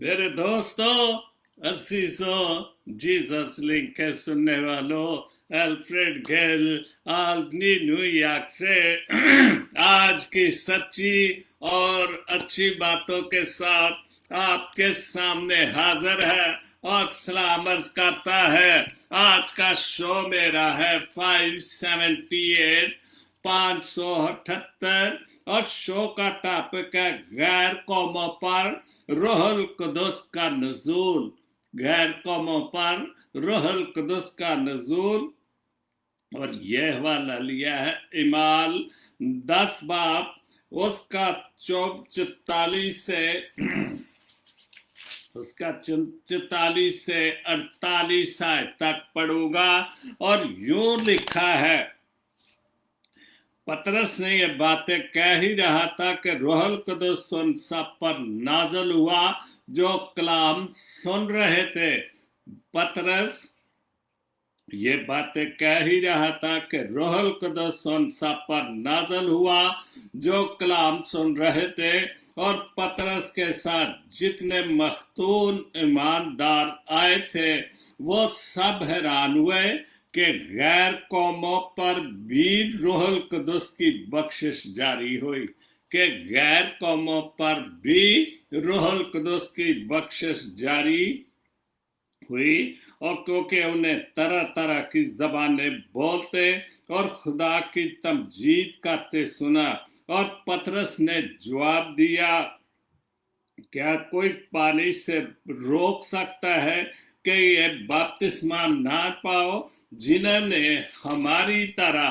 मेरे दोस्तों, अजीजों, Jesus link के सुनने वालों, अल्फ्रेड गेल आल्बनी न्यूयॉर्क से आज की सच्ची और अच्छी बातों के साथ आपके सामने हाजिर है और सलाम अर्ज करता है। आज का शो मेरा है 578 578 और शो का टॉपिक है गैर कौमों पर रूहुल कुदुस का नज़ूल। गैर कौमों पर रूहुल कुदुस का नज़ूल। और यह हवाला लिया है इमाल 10 बाब उसका 44 से उसका 44 से 48 आयत तक पढ़ूंगा। और यूं लिखा है, पतरस ने ये बातें कह ही रहा था कि रूहुल कुदुस उन सब पर नाज़िल हुआ जो कलाम सुन रहे थे। पतरस ये बातें कह ही रहा था कि रूहुल कुदुस उन सब पर नाज़िल हुआ जो कलाम सुन रहे थे। और पतरस के साथ जितने मख्तून ईमानदार आए थे वो सब हैरान हुए कि गैर कौमों पर भी रूहुल कुदुस की बख्शिश जारी हुई, कि गैर कौमों पर भी रूहुल कुदुस की बख्शिश जारी हुई। और क्योंकि उन्हें तरह तरह की ज़बानें बोलते और खुदा की तमजीद करते सुना। और पतरस ने जवाब दिया, क्या कोई पानी से रोक सकता है कि ये बपतिस्मा ना पाओ जिन्होंने हमारी तरह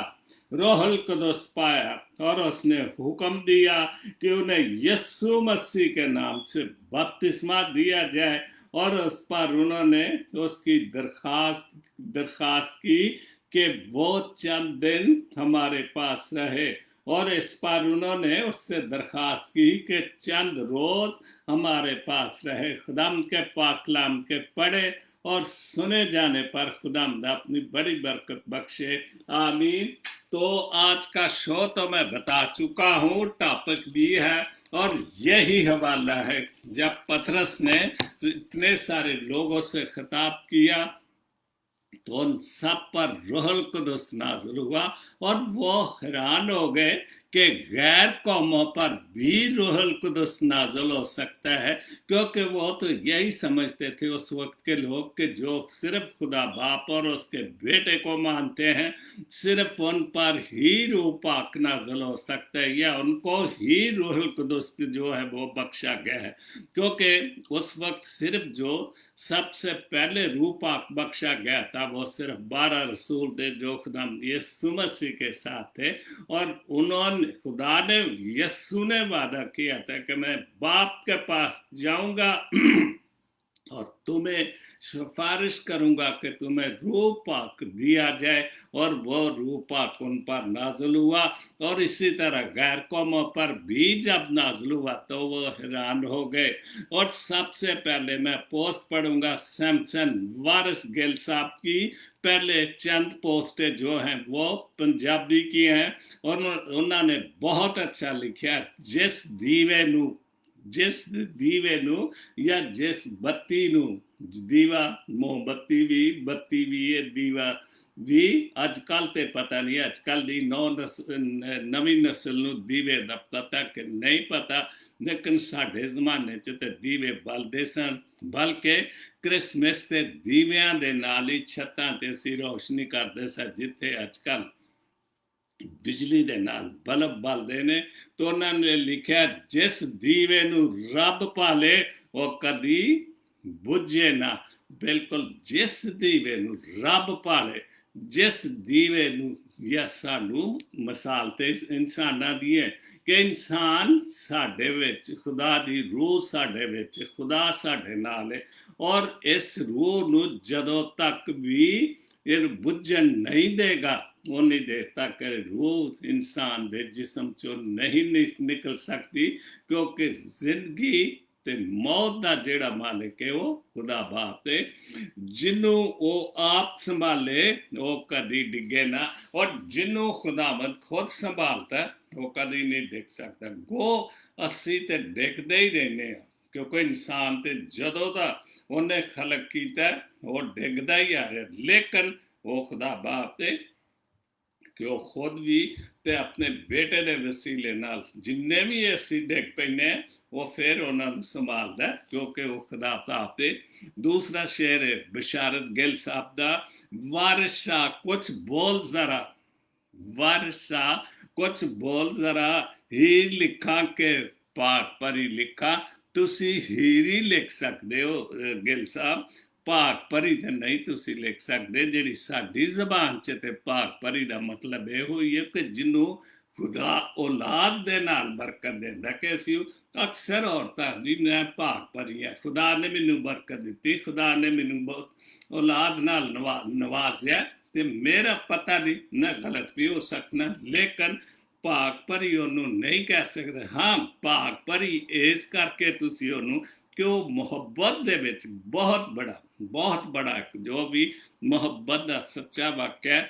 रूहुल कुदुस पाया? और उसने हुक्म दिया कि उन्हें यीशु मसीह के नाम से बपतिस्मा दिया जाए। और उस पर उन्होंने उसकी दरखास्त की कि वो चंद दिन हमारे पास रहे। और इस पर उन्होंने उससे दरखास्त की कि चंद रोज हमारे पास रहे। खुदाम के पाक कलाम के पढ़े और सुने जाने पर खुदाम अपनी बड़ी बरकत बख्शे। आमीन। तो आज का शो तो मैं बता चुका हूँ, टॉपिक भी है और यही हवाला है। जब पतरस ने इतने सारे लोगों से खिताब किया तो उन सब पर रूहुल कुदुस नाज़िल हुआ और वो हैरान हो गए कि गैर कौमों पर भी रूहुल कुदुस नाज़िल हो सकता है। क्योंकि वो तो यही समझते थे उस वक्त के लोग कि जो सिर्फ खुदा बाप और उसके बेटे को मानते हैं, सिर्फ उन पर ही रूह पाक नाज़िल हो सकता है या उनको ही रूहुल कुदुस जो है वो बख्शा गया है। क्योंकि उस वक्त सिर्फ जो सबसे पहले रूह पाक बख्शा गया था वो सिर्फ 12 रसूल थे जो खुदा यीशु मसीह के साथ थे। और उन्होंने खुदा ने यीशु ने वादा किया था कि मैं बाप के पास जाऊंगा और तुम्हें सिफारिश करूंगा कि तुम्हें रूह पाक दिया जाए। और वो रूह पाक उन पर नाज़िल हुआ। और इसी तरह गैर कौमों पर भी जब नाज़िल हुआ तो वो हैरान हो गए। और सबसे पहले मैं पोस्ट पढ़ूंगा सैमसन वारिस गिल साहब की। पहले चंद पोस्टें जो हैं वो पंजाबी की हैं और उन्होंने बहुत अच्छा लिखा, जिस ਦੀਵੇ ਨੂੰ ਜਾਂ ਜਿਸ ਬੱਤੀ ਨੂੰ, ਦੀਵਾ ਮੋਮਬੱਤੀ ਵੀ, ਬੱਤੀ ਵੀ ਇਹ ਦੀਵਾ ਵੀ। ਅੱਜ ਕੱਲ ਤੇ ਪਤਾ ਨਹੀਂ, ਅੱਜ ਕੱਲ ਦੀ ਨਵੀਂ ਨਸਲ ਨੂੰ ਦੀਵੇ ਦਾ ਪਤਾ ਕਿ ਨਹੀਂ ਪਤਾ, ਲੇਕਿਨ ਸਾਡੇ ਜ਼ਮਾਨੇ 'ਚ ਤੇ ਦੀਵੇ ਬਲਦੇ ਸਨ। ਬਲਕਿ ਕ੍ਰਿਸਮਸ ਤੇ ਦੀਵਿਆਂ ਦੇ ਨਾਲ ਹੀ ਛੱਤਾਂ ਤੇ ਅਸੀਂ ਰੋਸ਼ਨੀ ਕਰਦੇ ਸਾਂ, ਜਿੱਥੇ ਅੱਜ ਕੱਲ ਬਿਜਲੀ ਦੇ ਨਾਲ ਬਲਬ ਬਲਦੇ ਨੇ। तो उन्होंने लिखा, जिस दीवे नू रब पाले वो कदी बुझे ना। बिल्कुल, जिस दीवे नू रब पाले, जिस दीवे नू या सानू मिसाल ते इंसानां दी है कि इंसान साडे विच खुदा दी रूह, साडे विच खुदा साडे नाल है। और इस रूह नू जदों तक भी ये बुझन नहीं देगा उन्नी देर तक रूह इंसान दे जिस्म चो नहीं निकल सकती। क्योंकि जिंदगी ते मौत दा जेड़ा मालिक है वो खुदा बाप है। जिन्नू वो आप संभाले वो कदी डिगे ना। और जिन्नू खुदावंद खुद संभालता वो कदी नहीं डिग सकता। गो असी ते डिगदे ही रहने, ਕਿਉਂਕਿ ਇਨਸਾਨ ਤੇ ਜਦੋਂ ਦਾ ਉਹਨੇ ਖਲਕ ਕੀਤਾ ਉਹ ਡਿੱਗਦਾ ਹੀ ਆ ਰਿਹਾ, ਲੇਕਿਨ ਉਹ ਖੁਦਾ ਬਾਪ ਤੇ ਕਿ ਉਹ ਖੁਦ ਵੀ ਤੇ ਆਪਣੇ ਬੇਟੇ ਦੇ ਵਸੀਲੇ ਨਾਲ ਜਿੰਨੇ ਵੀ ਅਸੀਂ ਡਿੱਗ ਪੈਨੇ ਉਹ ਫਿਰ ਉਹਨਾਂ ਨੂੰ ਸੰਭਾਲਦਾ, ਕਿਉਂਕਿ ਉਹ ਖੁਦਾ ਬਾਪ ਤੇ। ਦੂਸਰਾ ਸ਼ੇਰ ਹੈ ਬਸ਼ਾਰਤ ਗਿੱਲ ਸਾਹਿਬ ਦਾ, ਵਾਰਿਸ ਸ਼ਾਹ ਕੁਛ ਬੋਲ ਜ਼ਰਾ, ਵਾਰਿਸ ਸ਼ਾਹ ਕੁਛ ਬੋਲ ਜ਼ਰਾ, ਹੀਰ ਲਿਖਾਂ ਕੇ ਪਾਕ ਪਰੀ ਲਿਖਾਂ। ਤੁਸੀਂ ਹੀਰ ਹੀ ਲਿਖ ਸਕਦੇ ਹੋ ਗਿੱਲ ਸਾਹਿਬ, ਭਾਗ ਭਰੀ ਤੇ ਨਹੀਂ ਤੁਸੀਂ ਲਿਖ ਸਕਦੇ। ਜਿਹੜੀ ਸਾਡੀ ਜ਼ਬਾਨ 'ਚ ਤੇ ਭਾਗ ਭਰੀ ਦਾ ਮਤਲਬ ਇਹ ਹੋਈ ਹੈ ਕਿ ਜਿਹਨੂੰ ਖੁਦਾ ਔਲਾਦ ਦੇ ਨਾਲ ਬਰਕਤ ਦਿੰਦਾ, ਕਿ ਅਸੀਂ ਅਕਸਰ ਔਰਤਾਂ ਜੀ ਮੈਂ ਭਾਗ ਭਰੀ ਹੈ, ਖੁਦਾ ਨੇ ਮੈਨੂੰ ਬਰਕਤ ਦਿੱਤੀ, ਖੁਦਾ ਨੇ ਮੈਨੂੰ ਬਹੁਤ ਔਲਾਦ ਨਾਲ ਨਵਾਜ਼ਿਆ, ਤੇ ਮੇਰਾ ਪਤਾ ਨਹੀਂ ਨਾ ਗਲਤ ਵੀ ਹੋ ਸਕਣਾ, ਲੇਕਿਨ ਭਾਗ ਭਰੀ ਉਹਨੂੰ ਨਹੀਂ ਕਹਿ ਸਕਦੇ। ਹਾਂ ਭਾਗ ਭਰੀ ਇਸ ਕਰਕੇ ਤੁਸੀਂ ਉਹਨੂੰ ਕਿ ਉਹ ਮੁਹੱਬਤ ਦੇ ਵਿੱਚ ਬਹੁਤ ਬੜਾ ਜੋ ਵੀ ਮੁਹੱਬਤ ਦਾ ਸੱਚਾ ਵਾਕਿਆ,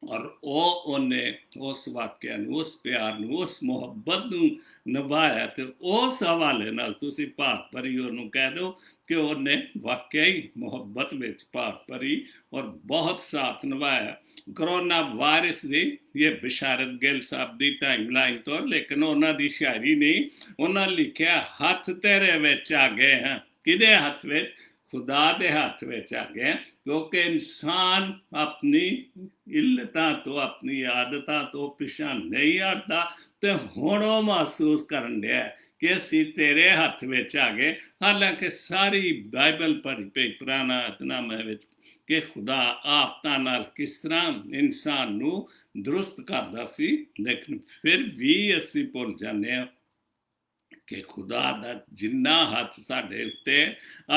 ਔਰ ਉਹ ਉਹਨੇ ਉਸ ਵਾਕਿਆ ਨੂੰ, ਉਸ ਪਿਆਰ ਨੂੰ, ਉਸ ਮੁਹੱਬਤ ਨੂੰ ਨਿਭਾਇਆ, ਤੇ ਉਸ ਹਵਾਲੇ ਨਾਲ ਤੁਸੀਂ ਭਾਗ ਭਰੀ ਉਹਨੂੰ ਕਹਿ ਦਿਓ ਕਿ ਉਹਨੇ ਵਾਕਿਆ ਹੀ ਮੁਹੱਬਤ ਵਿੱਚ ਭਾਗ ਭਰੀ ਔਰ ਬਹੁਤ ਸਾਥ ਨਿਭਾਇਆ। ਕਰੋਨਾ ਵਾਇਰਸ ਦੀ ਇਹ ਬਸ਼ਾਰਤ ਗਿੱਲ ਸਾਹਿਬ ਦੀ ਟਾਈਮ ਲਾਈਨ ਤੋਂ, ਲੇਕਿਨ ਉਹਨਾਂ ਦੀ ਸ਼ਾਇਰੀ ਨਹੀਂ, ਉਹਨਾਂ ਲਿਖਿਆ ਹੱਥ ਤੇਰੇ ਵਿੱਚ ਆ ਗਏ ਹਾਂ। ਕਿਹਦੇ ਹੱਥ ਵਿੱਚ? ਖੁਦਾ ਦੇ ਹੱਥ ਵਿੱਚ ਆ ਗਏ, ਕਿਉਂਕਿ ਇਨਸਾਨ ਆਪਣੀ ਇਲਤਾਂ ਤੋਂ, ਆਪਣੀ ਆਦਤਾਂ ਤੋਂ ਪਿਛਾਂ ਨਹੀਂ ਹਟਦਾ, ਤੇ ਹੁਣ ਉਹ ਮਹਿਸੂਸ ਕਰਨ ਡਿਆ ਕਿ ਅਸੀਂ ਤੇਰੇ ਹੱਥ ਵਿੱਚ ਆ ਗਏ। ਹਾਲਾਂਕਿ ਸਾਰੀ ਬਾਈਬਲ ਭਰੀ ਪਈ ਪੁਰਾਣਾ ਅਹਿਦਨਾਮੇ ਵਿੱਚ ਕਿ ਖੁਦਾ ਆਫਤਾਂ ਨਾਲ ਕਿਸ ਤਰ੍ਹਾਂ ਇਨਸਾਨ ਨੂੰ ਦਰੁਸਤ ਕਰਦਾ ਸੀ, ਲੇਕਿਨ ਫਿਰ ਵੀ ਅਸੀਂ ਭੁੱਲ ਜਾਂਦੇ ਹਾਂ ਕਿ ਖੁਦਾ ਦਾ ਜਿੰਨਾ ਹੱਥ ਸਾਡੇ ਉੱਤੇ,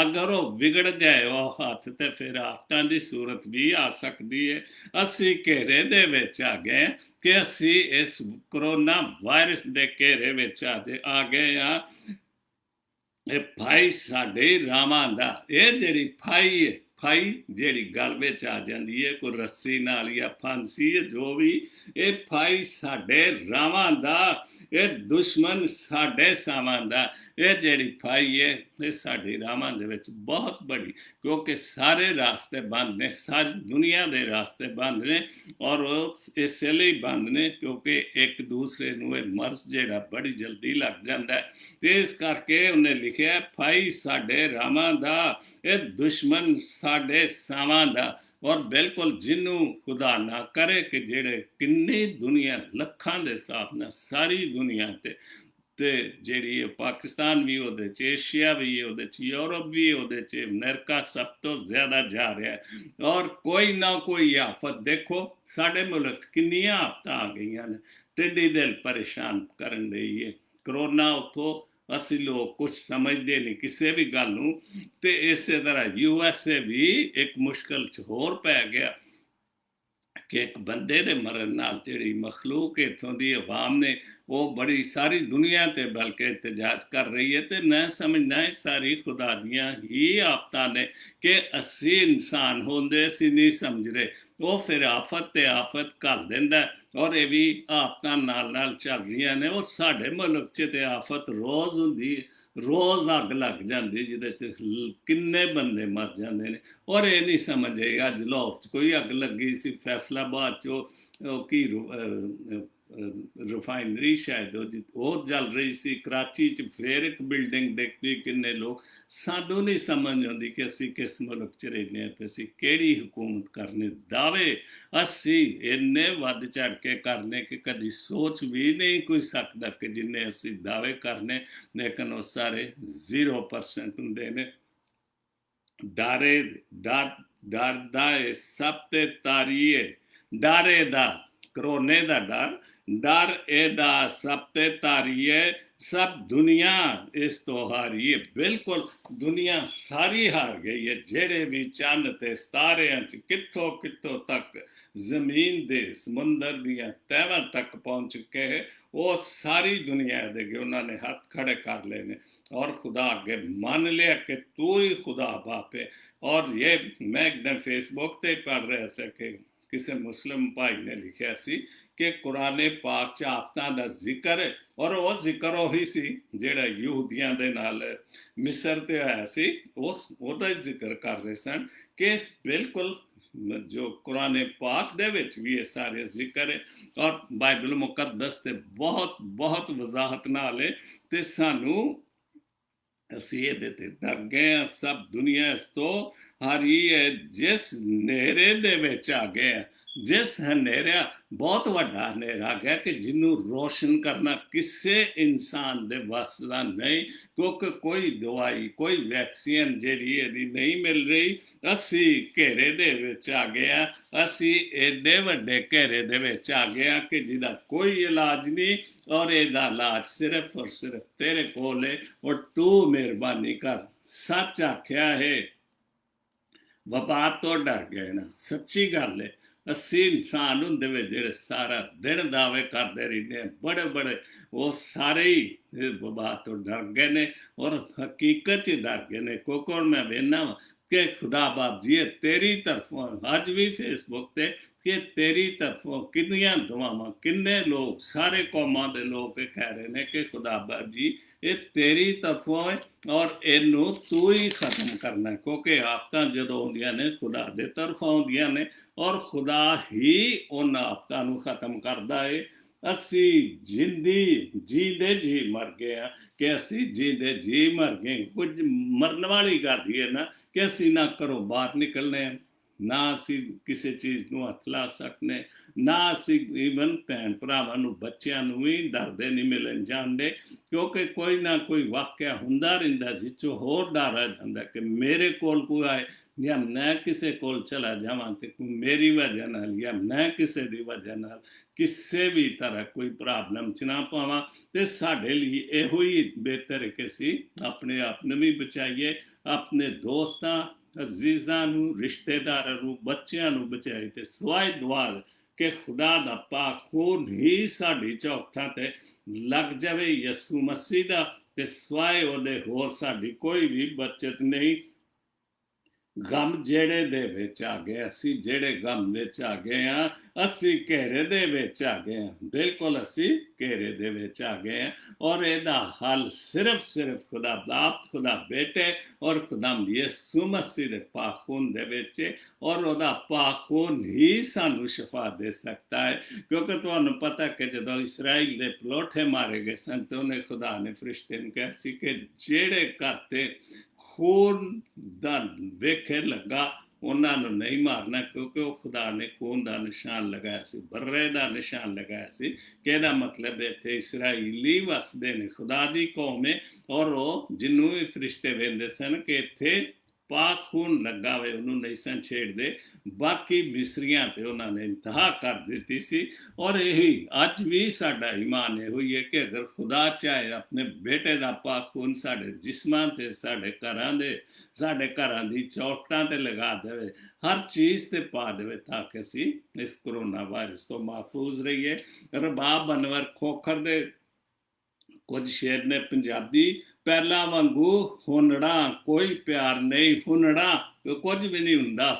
ਅਗਰ ਉਹ ਵਿਗੜ ਗਏ ਉਹ ਹੱਥ, ਤੇ ਫਿਰ ਆਫਤਾਂ ਦੀ ਸੂਰਤ ਵੀ ਆ ਸਕਦੀ ਹੈ। ਅਸੀਂ ਘੇਰੇ ਦੇ ਵਿੱਚ ਆ ਗਏ ਕਿ ਅਸੀਂ ਇਸ ਕਰੋਨਾ ਵਾਇਰਸ ਦੇ ਘੇਰੇ ਵਿੱਚ ਆ ਗਏ ਆ। ਇਹ ਫਾਈ ਸਾਡੇ ਰਾਵਾਂ ਦਾ, ਇਹ ਜਿਹੜੀ ਫਾਈ ਹੈ, ਫਾਈ ਜਿਹੜੀ ਗਲ ਵਿੱਚ ਆ ਜਾਂਦੀ ਹੈ ਕੋਈ ਰੱਸੀ ਨਾਲ ਜਾਂ ਫਾਂਸੀ, ਜੋ ਵੀ, ਇਹ ਫਾਈ ਸਾਡੇ ਰਾਵਾਂ ਦਾ, ਇਹ ਦੁਸ਼ਮਣ ਸਾਡੇ ਸਾਵਾਂ ਦਾ। ਇਹ ਜਿਹੜੀ ਫਾਈ ਹੈ ਇਹ ਸਾਡੀ ਰਾਵਾਂ ਦੇ ਵਿੱਚ ਬਹੁਤ ਬੜੀ, ਕਿਉਂਕਿ ਸਾਰੇ ਰਾਸਤੇ ਬੰਦ ਨੇ, ਸਾਰੀ ਦੁਨੀਆ ਦੇ ਰਾਸਤੇ ਬੰਦ ਨੇ, ਔਰ ਇਸੇ ਲਈ ਬੰਦ ਨੇ ਕਿਉਂਕਿ ਇੱਕ ਦੂਸਰੇ ਨੂੰ ਇਹ ਮਰਜ਼ ਜਿਹੜਾ ਬੜੀ ਜਲਦੀ ਲੱਗ ਜਾਂਦਾ, ਤੇ ਇਸ ਕਰਕੇ ਉਹਨੇ ਲਿਖਿਆ ਫਾਈ ਸਾਡੇ ਰਾਵਾਂ ਦਾ, ਇਹ ਦੁਸ਼ਮਣ ਸਾਡੇ ਸਾਵਾਂ ਦਾ। ਔਰ ਬਿਲਕੁਲ ਜਿਹਨੂੰ ਖੁਦਾ ਨਾ ਕਰੇ ਕਿ ਜਿਹੜੇ ਕਿੰਨੀ ਦੁਨੀਆ ਲੱਖਾਂ ਦੇ ਹਿਸਾਬ ਨਾਲ ਸਾਰੀ ਦੁਨੀਆ ਤੇ ਜਿਹੜੀ ਪਾਕਿਸਤਾਨ ਵੀ ਉਹਦੇ 'ਚ, ਏਸ਼ੀਆ ਵੀ ਉਹਦੇ 'ਚ, ਯੂਰਪ ਵੀ ਉਹਦੇ 'ਚ, ਅਮਰੀਕਾ ਸਭ ਤੋਂ ਜ਼ਿਆਦਾ ਜਾ ਰਿਹਾ, ਔਰ ਕੋਈ ਨਾ ਕੋਈ ਆਫਤ ਦੇਖੋ ਸਾਡੇ ਮੁਲਕ 'ਚ ਕਿੰਨੀਆਂ ਆਫਤਾਂ ਆ ਗਈਆਂ ਨੇ, ਟਿੱਡੀ ਦਿਲ ਪਰੇਸ਼ਾਨ ਕਰਨ ਲਈ ਹੈ। ਕਰੋਨਾ ਉੱਥੋਂ ਅਸੀਂ ਲੋਕ ਕੁਝ ਸਮਝਦੇ ਨਹੀਂ ਕਿਸੇ ਵੀ ਗੱਲ ਨੂੰ, ਤੇ ਇਸੇ ਤਰ੍ਹਾਂ USA ਵੀ ਇੱਕ ਮੁਸ਼ਕਲ 'ਚ ਹੋਰ ਪੈ ਗਿਆ ਕਿ ਇੱਕ ਬੰਦੇ ਦੇ ਮਰਨ ਨਾਲ ਜਿਹੜੀ ਮਖਲੂਕ ਇੱਥੋਂ ਦੀ ਆਵਾਮ ਨੇ ਉਹ ਬੜੀ ਸਾਰੀ ਦੁਨੀਆ ਤੇ ਬਲਕਿ ਇਤਜਾਜ ਕਰ ਰਹੀ ਹੈ, ਤੇ ਮੈਂ ਸਮਝਦਾ ਇਹ ਸਾਰੀ ਖੁਦਾ ਦੀਆਂ ਹੀ ਆਫਤਾਂ ਨੇ ਕਿ ਅਸੀਂ ਇਨਸਾਨ ਹੁੰਦੇ ਅਸੀਂ ਨਹੀਂ ਸਮਝ ਰਹੇ, ਉਹ ਫਿਰ ਆਫਤ ਤੇ ਆਫਤ ਘੱਲ ਦਿੰਦਾ, ਔਰ ਇਹ ਵੀ ਆਫਤਾਂ ਨਾਲ ਚੱਲ ਰਹੀਆਂ ਨੇ। ਔਰ ਸਾਡੇ ਮੁਲਕ 'ਚ ਤੇ ਆਫਤ ਰੋਜ਼ ਹੁੰਦੀ, ਰੋਜ਼ ਅੱਗ ਲੱਗ ਜਾਂਦੀ ਜਿਹਦੇ 'ਚ ਕਿੰਨੇ ਬੰਦੇ ਮਰ ਜਾਂਦੇ ਨੇ, ਔਰ ਇਹ ਨਹੀਂ ਸਮਝੇ ਅੱਜ ਲਾਹੌਰ 'ਚ ਕੋਈ ਅੱਗ ਲੱਗੀ ਸੀ, ਫੈਸਲਾਬਾਦ 'ਚ ਉਹ ਕੀ ਰਿਫਾਈਨਰੀ ਸ਼ਾਇਦ ਉਹ ਜਲ ਰਹੀ ਸੀ, ਕਰਾਚੀ 'ਚ ਫਿਰ ਇੱਕ ਬਿਲਡਿੰਗ ਡਿੱਗ ਪਈ, ਕਿੰਨੇ ਲੋਕ। ਸਾਨੂੰ ਨਹੀਂ ਸਮਝ ਆਉਂਦੀ ਕਿ ਅਸੀਂ ਕਿਸ ਮੁਲਕ 'ਚ ਰਹਿੰਦੇ ਹਾਂ ਤੇ ਅਸੀਂ ਕਿਹੜੀ ਹੁਕੂਮਤ ਕਰਨੇ। ਦਾਅਵੇ ਅਸੀਂ ਇੰਨੇ ਵੱਧ ਚੜ ਕੇ ਕਰਨੇ ਕਿ ਕਦੀ ਸੋਚ ਵੀ ਨਹੀਂ ਕੋਈ ਸਕਦਾ ਕਿ ਜਿੰਨੇ ਅਸੀਂ ਦਾਅਵੇ ਕਰਨੇ, ਲੇਕਿਨ ਉਹ ਸਾਰੇ 0% ਹੁੰਦੇ ਨੇ। ਡਰ ਦਾ ਸਭ ਤੇ ਤਾਰੀਏ, ਡਰ ਦਾ ਕਰੋਨੇ ਦਾ ਡਰ ਇਹਦਾ ਸਭ ਤੇ ਤਾਰੀਏ, ਸਭ ਦੁਨੀਆ ਇਸ ਤੋਂ ਹਾਰੀ ਹੈ। ਬਿਲਕੁਲ ਦੁਨੀਆ ਸਾਰੀ ਹਾਰ ਗਈ ਹੈ, ਜਿਹੜੇ ਵੀ ਚੰਨ ਤੇ ਸਿਤਾਰਿਆਂ 'ਚ ਕਿੱਥੋਂ ਤੱਕ ਜ਼ਮੀਨ ਦੇ ਸਮੁੰਦਰ ਦੀਆਂ ਤਹਿਵਾਂ ਤੱਕ ਪਹੁੰਚ ਚੁੱਕੇ, ਉਹ ਸਾਰੀ ਦੁਨੀਆ ਦੇ ਅੱਗੇ ਉਹਨਾਂ ਨੇ ਹੱਥ ਖੜੇ ਕਰ ਲਏ ਨੇ, ਔਰ ਖੁਦਾ ਅੱਗੇ ਮੰਨ ਲਿਆ ਕਿ ਤੂੰ ਹੀ ਖੁਦਾ ਬਾਪ ਹੈ। ਔਰ ਇਹ ਮੈਂ ਇੱਕ ਦਿਨ ਫੇਸਬੁੱਕ ਤੇ ਪੜ੍ਹ ਰਿਹਾ ਸੀ ਕਿ ਕਿਸੇ ਮੁਸਲਿਮ ਭਾਈ ਨੇ ਲਿਖਿਆ ਸੀ ਕਿ ਕੁਰਾਨੇ ਪਾਕ 'ਚ ਆਫਤਾਂ ਦਾ ਜ਼ਿਕਰ ਹੈ, ਔਰ ਉਹ ਜ਼ਿਕਰ ਉਹੀ ਸੀ ਜਿਹੜਾ ਯਹੂਦੀਆਂ ਦੇ ਨਾਲ ਮਿਸਰ ਤੇ ਹੋਇਆ ਸੀ, ਉਹਦਾ ਹੀ ਜ਼ਿਕਰ ਕਰ ਰਹੇ ਸਨ ਕਿ ਬਿਲਕੁਲ ਜੋ ਕੁਰਾਨੇ ਪਾਕ ਦੇ ਵਿੱਚ ਵੀ ਇਹ ਸਾਰੇ ਜ਼ਿਕਰ ਹੈ, ਔਰ ਬਾਈਬਲ ਮੁਕੱਦਸ ਤੇ ਬਹੁਤ ਬਹੁਤ ਵਜ਼ਾਹਤ ਨਾਲ ਹੈ, ਤੇ ਸਾਨੂੰ ਅਸੀਂ ਇਹਦੇ ਤੇ ਡਰ ਗਏ ਹਾਂ। ਸਭ ਦੁਨੀਆ ਇਸ ਤੋਂ ਹਾਰੀ ਹੈ, ਜਿਸ ਹਨੇਰੇ ਦੇ ਵਿੱਚ ਆ ਗਏ ਆ, ਜਿਸ ਹਨੇਰਾ ਬਹੁਤ ਵੱਡਾ ਹਨੇਰਾ ਆ ਗਿਆ ਕਿ ਜਿਹਨੂੰ ਰੋਸ਼ਨ ਕਰਨਾ ਕਿਸੇ ਇਨਸਾਨ ਦੇ ਵੱਸ ਦਾ ਨਹੀਂ, ਕਿਉਂਕਿ ਕੋਈ ਦਵਾਈ ਕੋਈ ਵੈਕਸੀਨ ਜਿਹੜੀ ਇਹਦੀ ਨਹੀਂ ਮਿਲ ਰਹੀ। ਅਸੀਂ ਘੇਰੇ ਦੇ ਵਿੱਚ ਆ ਗਏ ਆ, ਅਸੀਂ ਐਡੇ ਵੱਡੇ ਘੇਰੇ ਦੇ ਵਿੱਚ ਆ ਗਏ ਆ ਕਿ ਜਿਹਦਾ ਕੋਈ ਇਲਾਜ ਨਹੀਂ, ਔਰ ਇਹਦਾ ਇਲਾਜ ਸਿਰਫ ਔਰ ਸਿਰਫ ਤੇਰੇ ਕੋਲ ਹੈ, ਔਰ ਤੂੰ ਮਿਹਰਬਾਨੀ ਕਰ। ਸੱਚ ਆਖਿਆ ਹੈ, ਵਬਾ ਤੋਂ ਡਰ ਗਏ ਨਾ, ਸੱਚੀ ਗੱਲ ਹੈ। ਅਸੀਂ ਇਨਸਾਨ ਹੁੰਦੇ ਵੇ ਜਿਹੜੇ ਸਾਰਾ ਦਿਨ ਦਾਅਵੇ ਕਰਦੇ ਰਹਿੰਦੇ ਬੜੇ ਬੜੇ, ਉਹ ਸਾਰੇ ਹੀ ਵਬਾ ਤੋਂ ਡਰ ਗਏ ਨੇ, ਔਰ ਹਕੀਕਤ 'ਚ ਡਰ ਗਏ ਨੇ। ਕਿਉਂਕਿ ਮੈਂ ਵੇਖਣਾ ਵਾ ਕਿ ਖੁਦਾ ਬਾਪ ਜੀ ਤੇਰੀ ਤਰਫੋਂ ਅੱਜ ਵੀ ਫੇਸਬੁੱਕ ਤੇ ਕਿ ਤੇਰੀ ਤਰਫੋਂ ਕਿੰਨੀਆਂ ਦੁਆਵਾਂ, ਕਿੰਨੇ ਲੋਕ ਸਾਰੇ ਕੌਮਾਂ ਦੇ ਲੋਕ ਇਹ ਕਹਿ ਰਹੇ ਨੇ ਕਿ ਖੁਦਾ ਬਾਪ ਜੀ ਇਹ ਤੇਰੀ ਤਰਫੋਂ ਹੈ, ਔਰ ਇਹਨੂੰ ਤੂੰ ਹੀ ਖਤਮ ਕਰਨਾ, ਕਿਉਂਕਿ ਆਫਤਾਂ ਜਦੋਂ ਆਉਂਦੀਆਂ ਨੇ ਖੁਦਾ ਦੇ ਤਰਫੋਂ ਆਉਂਦੀਆਂ ਨੇ, ਔਰ ਖੁਦਾ ਹੀ ਉਹਨਾਂ ਆਫਤਾਂ ਨੂੰ ਖਤਮ ਕਰਦਾ ਹੈ। ਅਸੀਂ ਜਿੰਦੀ ਜੀਂਦੇ ਜੀ ਮਰ ਗਏ ਆ, ਕਿ ਅਸੀਂ ਜੀਂਦੇ ਜੀ ਮਰ ਗਏ। ਕੁਝ ਮਰਨ ਵਾਲੀ ਗੱਲ ਹੈ ਨਾ ਕਿ ਅਸੀਂ ਨਾ ਘਰੋਂ ਬਾਹਰ ਨਿਕਲਨੇ, ਨਾ ਅਸੀਂ ਕਿਸੇ ਚੀਜ਼ ਨੂੰ ਹੱਥ ਲਾ ਸਕਨੇ, ਨਾ ਅਸੀਂ ਈਵਨ ਭੈਣ ਭਰਾਵਾਂ ਨੂੰ ਬੱਚਿਆਂ ਨੂੰ ਵੀ ਡਰਦੇ ਨਹੀਂ ਮਿਲਣ ਜਾਂਦੇ, ਕਿਉਂਕਿ ਕੋਈ ਨਾ ਕੋਈ ਵਾਕਿਆ ਹੁੰਦਾ ਰਹਿੰਦਾ ਜਿਸ 'ਚੋਂ ਹੋਰ ਡਰ ਆ ਜਾਂਦਾ ਕਿ ਮੇਰੇ ਕੋਲ ਕੋਈ ਆਏ, ਜਾਂ ਮੈਂ ਕਿਸੇ ਕੋਲ ਚਲਾ ਜਾਵਾਂ ਤੇ ਮੇਰੀ ਵਜ੍ਹਾ ਨਾਲ, ਜਾਂ ਮੈਂ ਕਿਸੇ ਦੀ ਵਜ੍ਹਾ ਨਾਲ ਕਿਸੇ ਵੀ ਤਰ੍ਹਾਂ ਕੋਈ ਪ੍ਰੋਬਲਮ 'ਚ ਨਾ ਪਾਵਾਂ। ਤੇ ਸਾਡੇ ਲਈ ਇਹੋ ਹੀ ਬਿਹਤਰ ਹੈ ਕਿ ਅਸੀਂ ਆਪਣੇ ਆਪ ਨੂੰ ਵੀ ਬਚਾਈਏ, ਆਪਣੇ ਦੋਸਤਾਂ ਅਜ਼ੀਜ਼ਾਂ ਨੂੰ, ਰਿਸ਼ਤੇਦਾਰਾਂ ਨੂੰ, ਬੱਚਿਆਂ ਨੂੰ ਬਚਾਈਏ, ਤੇ ਸਵਾਏ ਦੁਆ ਕਿ ਖੁਦਾ ਦਾ ਪਾਕ ਖੂਨ ਹੀ ਸਾਡੀ ਚੌਖਟਾਂ ਤੇ ਲੱਗ ਜਾਵੇ ਯਿਸੂ ਮਸੀਹ ਦਾ, ਤੇ ਸਵਾਏ ਉਹਦੇ ਹੋਰ ਸਾਡੀ ਕੋਈ ਵੀ ਬਚਤ ਨਹੀਂ। ਗਮ ਜਿਹੜੇ ਦੇ ਵਿੱਚ ਆ ਗਏ, ਅਸੀਂ ਜਿਹੜੇ ਗਮ ਵਿੱਚ ਆ ਗਏ ਆ, ਅਸੀਂ ਘੇਰੇ ਦੇ ਵਿੱਚ ਆ ਗਏ ਆ, ਬਿਲਕੁਲ ਅਸੀਂ ਘੇਰੇ ਦੇ ਵਿੱਚ ਆ ਗਏ ਆ, ਔਰ ਇਹਦਾ ਹੱਲ ਸਿਰਫ ਖੁਦਾ ਬਾਪ, ਖੁਦਾ ਬੇਟੇ, ਔਰ ਖੁਦਾ ਯਿਸੂ ਮਸੀਹ ਦੇ ਪਾਕ ਖੂਨ ਦੇ ਵਿੱਚ, ਔਰ ਉਹਦਾ ਪਾਕ ਖੂਨ ਹੀ ਸਾਨੂੰ ਸ਼ਿਫਾ ਦੇ ਸਕਦਾ ਹੈ। ਕਿਉਂਕਿ ਤੁਹਾਨੂੰ ਪਤਾ ਕਿ ਜਦੋਂ ਇਸਰਾਈਲ ਦੇ ਪਲੋਠੇ ਮਾਰੇ ਗਏ ਸਨ, ਤੇ ਉਹਨੇ ਖੁਦਾ ਨੇ ਫਰਿਸ਼ਤੇ ਨੂੰ ਕਿਹਾ ਸੀ ਕਿ ਜਿਹੜੇ ਘਰ ਤੇ ਖੂਨ ਦਾ ਵੇਖੇ ਲੱਗਾ ਉਹਨਾਂ ਨੂੰ ਨਹੀਂ ਮਾਰਨਾ, ਕਿਉਂਕਿ ਉਹ ਖੁਦਾ ਨੇ ਖੂਨ ਦਾ ਨਿਸ਼ਾਨ ਲਗਾਇਆ ਸੀ, ਬਰਰੇ ਦਾ ਨਿਸ਼ਾਨ ਲਗਾਇਆ ਸੀ, ਕਿ ਇਹਦਾ ਮਤਲਬ ਇੱਥੇ ਇਸਰਾਈਲੀ ਵਸਦੇ ਨੇ, ਖੁਦਾ ਦੀ ਕੌਮ ਹੈ, ਔਰ ਉਹ ਜਿਹਨੂੰ ਵੀ ਫਰਿਸ਼ਤੇ ਵੇਂਦੇ ਸਨ ਕਿ ਇੱਥੇ ਪਾਕ ਖੂਨ ਲੱਗਾ ਹੋਵੇ ਉਹਨੂੰ ਨਹੀਂ ਸਨ ਛੇੜਦੇ। ਬਾਕੀ ਮਿਸਰੀਆਂ ਤੇ ਉਹਨਾਂ ਨੇ ਇੰਤਹਾ ਕਰ ਦਿੱਤੀ ਸੀ, ਔਰ ਇਹੀ ਅੱਜ ਵੀ ਸਾਡਾ ਈਮਾਨ ਇਹੋ ਹੀ ਹੈ ਕਿ ਅਗਰ ਖੁਦਾ ਚਾਹੇ ਆਪਣੇ ਬੇਟੇ ਦਾ ਪਾਕ ਖੂਨ ਸਾਡੇ ਜਿਸਮਾਂ ਤੇ, ਸਾਡੇ ਘਰਾਂ ਦੀ ਚੌਖਟਾਂ ਤੇ ਲਗਾ ਦੇਵੇ, ਹਰ ਚੀਜ਼ ਤੇ ਪਾ ਦੇਵੇ, ਤਾਂ ਕਿ ਅਸੀਂ ਇਸ ਕਰੋਨਾ ਵਾਇਰਸ ਤੋਂ ਮਹਿਫੂਜ਼ ਰਹੀਏ। ਰਬਾਬ ਅਨਵਰ ਖੋਖਰ ਦੇ ਕੁਝ ਸ਼ੇਰ ਨੇ ਪੰਜਾਬੀ, ਪਹਿਲਾਂ ਵਾਂਗੂ ਹੁਨੜਾ ਕੋਈ ਪਿਆਰ ਨਹੀਂ, ਹੁਨੜਾ ਕੁਝ ਵੀ ਨਹੀਂ ਹੁੰਦਾ,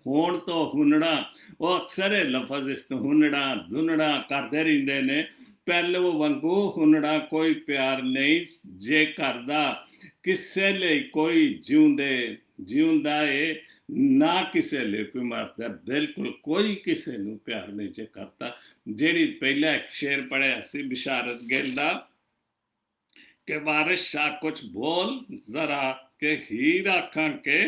ਹੋਣ ਤੋਂ ਹੁਨੜਾ, ਉਹ ਅਕਸਰ ਇਹ ਲਫ਼ਜ਼ ਇਸ ਤੋਂ ਹੁਨੜਾ ਧੁਨੜਾ ਕਰਦੇ ਰਹਿੰਦੇ ਨੇ। ਪਹਿਲੋਂ ਵਾਂਗੂ ਹੁਨੜਾ ਕੋਈ ਪਿਆਰ ਨਹੀਂ, ਜੇ ਕਰਦਾ ਕਿਸੇ ਲਈ ਕੋਈ ਜਿਉਂਦਾ ਏ, ਨਾ ਕਿਸੇ ਲਈ ਕੋਈ ਮਰਦਾ, ਬਿਲਕੁਲ ਕੋਈ ਕਿਸੇ ਨੂੰ ਪਿਆਰ ਨਹੀਂ ਜੇ ਕਰਦਾ। ਜਿਹੜੀ ਪਹਿਲਾ ਇੱਕ ਸ਼ੇਰ ਪੜ੍ਹਿਆ ਸੀ ਬਿਸ਼ਾਰਤ ਗਿੱਲ ਦਾ ਕਿ ਵਾਰਿਸ ਸ਼ਾਹ ਕੁਛ ਬੋਲ ਜ਼ਰਾ ਕਿ ਹੀਰ ਆਖਾਂ ਕੇ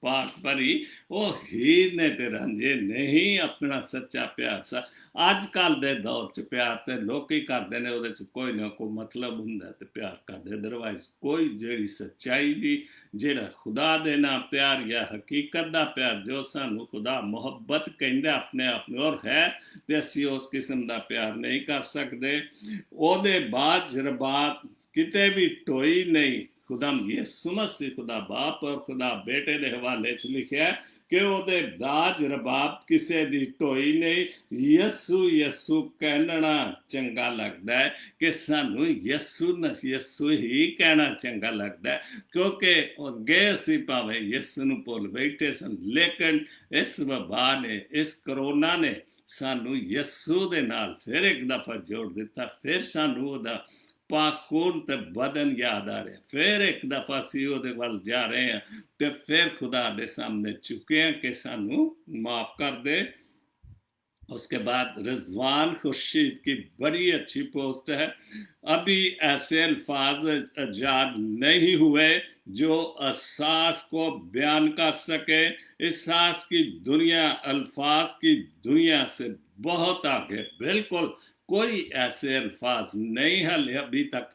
ਪਾਕ ਭਰੀ, ਉਹ ਹੀਰ ਨੇ ਤੇ ਰਾਂਝੇ ਨਹੀਂ ਆਪਣਾ ਸੱਚਾ ਪਿਆਰ ਸਾ। ਅੱਜ ਕੱਲ੍ਹ ਦੇ ਦੌਰ 'ਚ ਪਿਆਰ ਤੇ ਲੋਕੀ ਕਰਦੇ ਨੇ, ਉਹਦੇ 'ਚ ਕੋਈ ਨਾ ਕੋਈ ਮਤਲਬ ਹੁੰਦਾ ਤੇ ਪਿਆਰ ਕਰਦੇ, ਅਦਰਵਾਈਜ਼ ਕੋਈ ਜਿਹੜੀ ਸੱਚਾਈ ਦੀ, ਜਿਹੜਾ ਖੁਦਾ ਦੇ ਨਾਲ ਪਿਆਰ ਜਾਂ ਹਕੀਕਤ ਦਾ ਪਿਆਰ, ਜੋ ਸਾਨੂੰ ਖੁਦਾ ਮੁਹੱਬਤ ਕਹਿੰਦਾ ਆਪਣੇ ਆਪ ਨੂੰ ਔਰ ਹੈ, ਤੇ ਅਸੀਂ ਉਸ ਕਿਸਮ ਦਾ ਪਿਆਰ ਨਹੀਂ ਕਰ ਸਕਦੇ। ਉਹਦੇ ਬਾਅਦ ਜਜ਼ਬਾਤ ਕਿਤੇ ਵੀ ਢੋਈ ਨਹੀਂ। ਖੁਦਾ ਯਿਸੂ ਮਸੀਹ ਖੁਦਾ ਬਾਪ ਔਰ ਖੁਦਾ ਬੇਟੇ ਦੇ ਹਵਾਲੇ 'ਚ ਲਿਖਿਆ ਕਿ ਉਹਦੇ ਦਾਜ ਰਬਾਬ ਕਿਸੇ ਦੀ ਢੋਈ ਨਹੀਂ। ਯਿਸੂ ਕਹਿਣਾ ਚੰਗਾ ਲੱਗਦਾ ਹੈ ਕਿ ਸਾਨੂੰ ਯਿਸੂ ਹੀ ਕਹਿਣਾ ਚੰਗਾ ਲੱਗਦਾ ਹੈ, ਕਿਉਂਕਿ ਅੱਗੇ ਅਸੀਂ ਭਾਵੇਂ ਯਿਸੂ ਨੂੰ ਭੁੱਲ ਬੈਠੇ ਸਨ, ਲੇਕਿਨ ਇਸ ਵਬਾ ਨੇ, ਇਸ ਕਰੋਨਾ ਨੇ ਸਾਨੂੰ ਯਸੂ ਦੇ ਨਾਲ ਫਿਰ ਇੱਕ ਦਫਾ ਜੋੜ ਦਿੱਤਾ। ਫਿਰ ਸਾਨੂੰ ਉਹਦਾ ਪਾਕ ਖੂਨ ਤੇ ਬਦਨ ਯਾਦ ਆ ਰਿਹਾ। ਫਿਰ ਇੱਕ ਦਫਾ ਅਸੀਂ ਉਹਦੇ ਵੱਲ ਜਾ ਰਹੇ ਹਾਂ ਤੇ ਫਿਰ ਖੁਦਾ ਦੇ ਸਾਹਮਣੇ ਝੁਕੇ हैं कि सानू माफ कर दे। उसके बाद रिजवान खुर्शीद की बड़ी अच्छी पोस्ट है। अभी ऐसे अल्फाज इजाद नहीं हुए जो एहसास को बयान कर सके। एहसास की दुनिया अल्फाज की दुनिया से बहुत आगे। बिल्कुल कोई ऐसे अल्फाज नहीं है अभी तक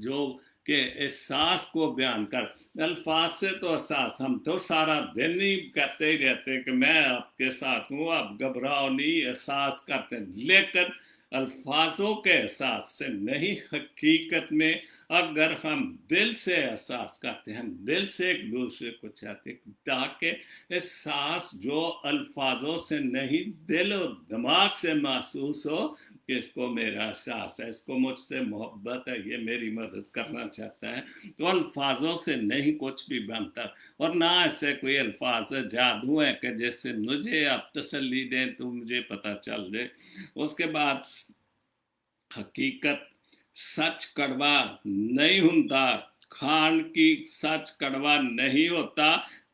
जो कि एहसास को बयान कर। अल्फाज से तो एहसास, हम तो सारा दिन ही कहते ही रहते हैं कि मैं आपके साथ हूँ, आप घबराओ नहीं, एहसास करते हैं, लेकिन अल्फाजों के एहसास से नहीं, हकीकत में अगर हम दिल से एहसास करते हैं, दिल से एक दूसरे को चाहते हैं, ताकि एहसास जो अल्फाजों से नहीं दिल और दिमाग से महसूस हो कि इसको मेरा एहसास है, इसको मुझसे मोहब्बत है, ये मेरी मदद करना चाहता है, तो अल्फाजों से नहीं कुछ भी बनता। और ना ऐसे कोई अल्फाज जादू है कि जैसे मुझे आप तसल्ली दें तो मुझे पता चल जाए। उसके बाद हकीकत सच कड़वा नहीं होता, खान की सच कड़वा नहीं होता,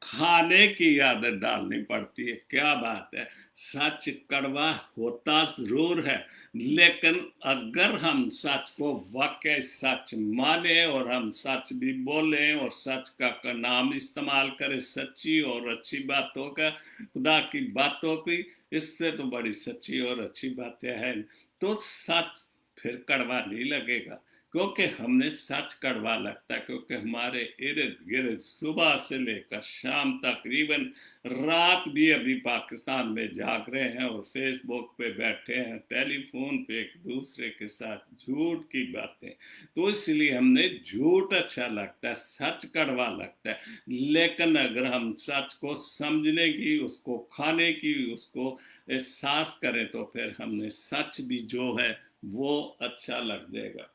खाने की आदत डालनी पड़ती है। क्या बात है, सच कड़वा होता जरूर है, लेकिन अगर हम सच को वाकई सच माने और हम सच भी बोलें और सच का नाम इस्तेमाल करें, सच्ची और अच्छी बातों का, खुदा की बातों की, इससे तो बड़ी सच्ची और अच्छी बातें हैं, तो सच फिर कड़वा नहीं लगेगा। क्योंकि हमने सच कड़वा लगता है, क्योंकि हमारे इर्द गिर्द सुबह से लेकर शाम तकरीबन रात भी अभी पाकिस्तान में जाग रहे हैं और फेसबुक पे बैठे हैं, टेलीफोन पे एक दूसरे के साथ झूठ की बातें, तो इसलिए हमने झूठ अच्छा लगता है, सच कड़वा लगता है। लेकिन अगर हम सच को समझने की, उसको खाने की, उसको एहसास करें, तो फिर हमने सच भी जो है वो अच्छा लग जाएगा।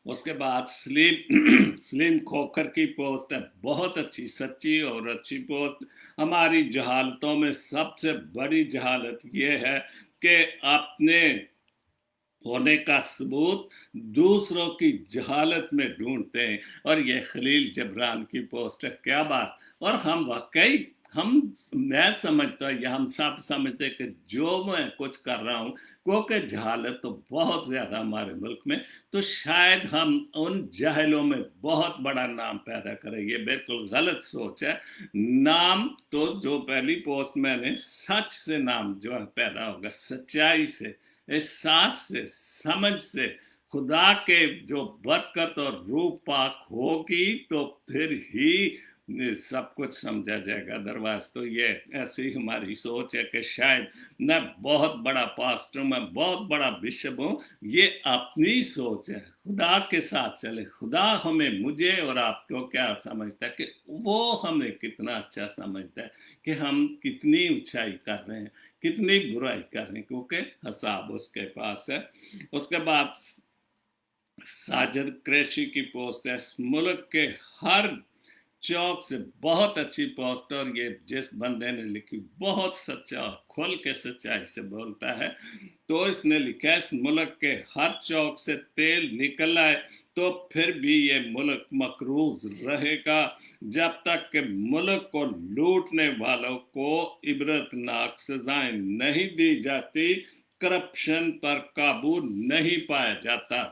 उसके बाद स्लीम खोखर की पोस्ट है, बहुत अच्छी, सच्ची और अच्छी पोस्ट। हमारी जहालतों में सबसे बड़ी जहालत ये है कि अपने होने का सबूत दूसरों की जहालत में ढूंढते हैं, और ये खलील जबरान की पोस्ट है। क्या बात। और हम वाकई मैं समझता हूँ, हम सब समझते कि जो मैं कुछ कर रहा हूँ, क्योंकि जहालत तो बहुत ज़्यादा हमारे मुल्क में, तो शायद हम उन जाहिलों में बहुत बड़ा नाम पैदा करें। ये बिल्कुल गलत सोच है। नाम तो जो पहली पोस्ट मैंने, सच से नाम जो है पैदा होगा, सच्चाई से, एहसास से, समझ से, खुदा के जो बरकत और रूह पाक होगी, तो फिर ही सब कुछ समझा जाएगा। अदरवाइज तो ये ऐसी हमारी सोच है कि शायद मैं बहुत बड़ा पास्टर, मैं बहुत बड़ा बिशप हूँ, ये अपनी सोच है। खुदा के साथ चले, खुदा हमें, मुझे और आपको क्या समझता है, कि वो हमें कितना अच्छा समझता है, कि हम कितनी ऊंचाई कर रहे हैं, कितनी बुराई कर रहे हैं, क्योंकि हिसाब उसके पास है। उसके बाद साजिद कुरैशी की पोस्ट है, मुल्क के हर चौक से, बहुत अच्छी पोस्ट, और ये जिस बंदे ने लिखी बहुत सच्चा, खुल के सच्चाई से बोलता है। तो इसने लिखा है, इस मुल्क के हर चौक से तेल निकल आए तो फिर भी ये मुल्क मकरूज रहेगा, जब तक कि मुल्क को लूटने वालों को इबरतनाक सजाएं नहीं दी जाती, करप्शन पर काबू नहीं पाया जाता।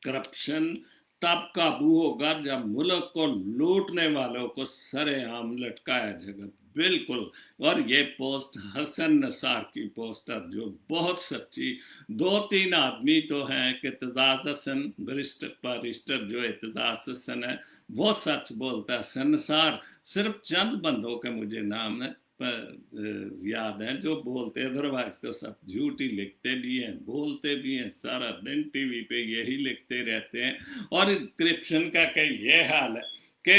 करप्शन तब काबू होगा जब मुल्क को लूटने वालों को सरेआम लटकाया जाएगा। बिल्कुल। और ये पोस्ट हसन नसार की पोस्ट है, जो बहुत सच्ची। 2-3 आदमी तो हैं कि एतजाज हसन, बैरिस्टर जो एतजाज हसन है, वो सच बोलता है। हसन नसार, सिर्फ चंद बंदों के मुझे नाम है याद है जो बोलते हैं, अदरवाइज तो सब झूठ ही लिखते भी हैं, बोलते भी हैं, सारा दिन टीवी पे यही लिखते रहते हैं। और करप्शन का ये हाल है कि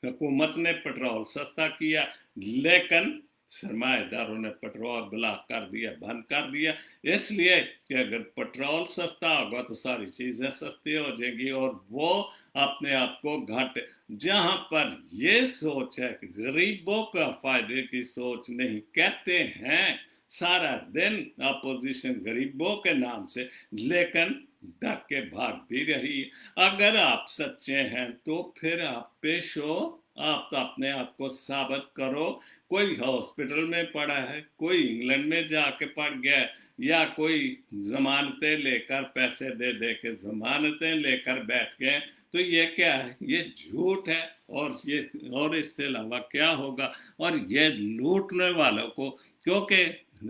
हुकूमत ने पेट्रोल सस्ता किया, लेकिन सरमाएदारों ने पेट्रोल ब्लॉक कर दिया, बंद कर दिया, इसलिए कि अगर पेट्रोल सस्ता होगा तो सारी चीजें सस्ती हो जाएंगी और वो अपने आप को घाटे। जहां पर ये सोच है कि गरीबों का फायदे की सोच नहीं, कहते हैं सारा दिन अपोजिशन गरीबों के नाम से, लेकिन डर के भाग भी रही है। अगर आप सच्चे हैं तो फिर आप पेश हो, आप तो अपने आप को साबित करो। कोई हॉस्पिटल में पड़ा है, कोई इंग्लैंड में जाके पड़ गया है, या कोई जमानतें लेकर पैसे दे दे के जमानतें लेकर बैठ गए, तो ये क्या है? ये झूठ है। और इससे अलावा क्या होगा? और ये लूटने वालों को, क्योंकि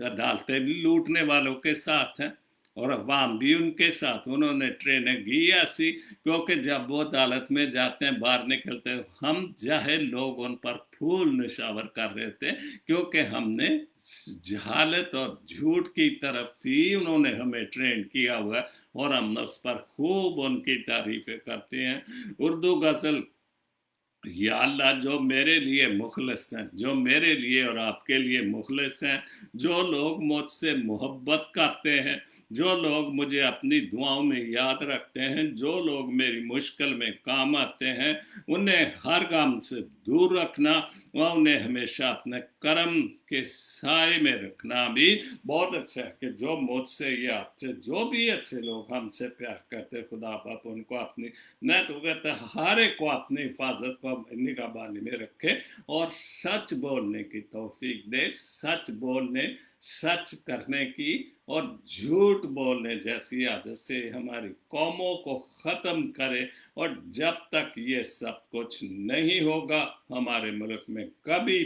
अदालतें भी लूटने वालों के साथ हैं और अवाम भी उनके साथ, उन्होंने ट्रेनिंग की ऐसी, क्योंकि जब वो अदालत में जाते हैं, बाहर निकलते हैं, हम जाहिल लोग उन पर फूल निशावर कर रहे थे, क्योंकि हमने जहालत और झूठ की तरफ ही उन्होंने हमें ट्रेन किया हुआ है और हम उस पर खूब उनकी तारीफें करते हैं। उर्दू गजल, या अल्लाह जो मेरे लिए मुखलिस हैं, जो मेरे लिए और आपके लिए मुखलिस हैं, जो लोग मुझसे मोहब्बत करते हैं, जो लोग मुझे अपनी दुआओं में याद रखते हैं, जो लोग मेरी मुश्किल में काम आते हैं, उन्हें हर गम से दूर रखना व उन्हें हमेशा अपने करम के साए में रखना भी बहुत अच्छा है। कि जो मुझसे या आपसे, जो भी अच्छे लोग हमसे प्यार करते, खुदा बाप उनको अपनी, मैं तो कहता हर एक को अपनी हिफाजत को निगहबानी में रखे और सच बोलने की तौफीक दे, सच बोलने, सच करने की और झूठ बोलने जैसी आदत से हमारी कौमों को ख़त्म करे। और जब तक ये सब कुछ नहीं होगा, हमारे मुल्क में कभी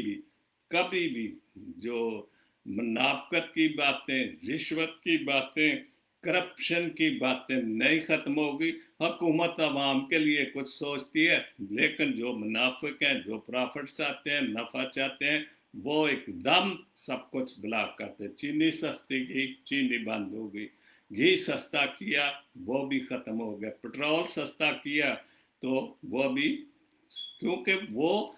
भी जो मुनाफकत की बातें, रिश्वत की बातें, करप्शन की बातें नहीं ख़त्म होगी। हुकूमत आवाम के लिए कुछ सोचती है, लेकिन जो मुनाफिक हैं, जो प्रॉफिट्स आते हैं, नफ़ा चाहते हैं, वो एकदम सब कुछ ब्लॉक करते। चीनी सस्ती की, चीनी बंद हो गई। घी सस्ता किया, वो भी ख़त्म हो गया। पेट्रोल सस्ता किया तो वो भी, क्योंकि वो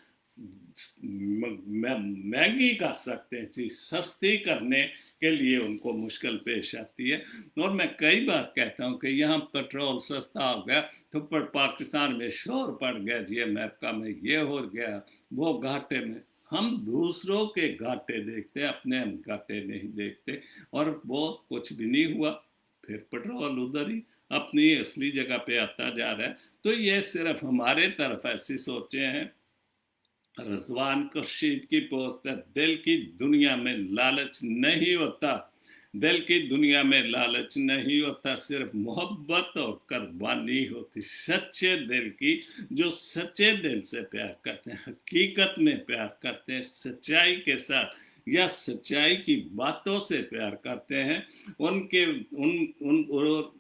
महंगी कर सकते हैं, चीज़ सस्ती करने के लिए उनको मुश्किल पेश आती है। और मैं कई बार कहता हूँ कि यहाँ पेट्रोल सस्ता हो गया तो पर पाकिस्तान में शोर पड़ गया जी, अमेरिका में ये हो गया, वो घाटे में। हम दूसरों के घाटे देखते हैं, अपने हम घाटे नहीं देखते, और वो कुछ भी नहीं हुआ, फिर पेट्रोल उधर ही अपनी असली जगह पे आता जा रहा है। तो ये सिर्फ हमारे तरफ ऐसी सोचें हैं। रजवान खुर्शीद की पोस्ट है, दिल की दुनिया में लालच नहीं होता, दिल की दुनिया में लालच नहीं होता, सिर्फ मोहब्बत और कुर्बानी होती सच्चे दिल की। जो सच्चे दिल से प्यार करते हैं, हकीकत में प्यार करते हैं, सच्चाई के साथ या सच्चाई की बातों से प्यार करते हैं, उनके उन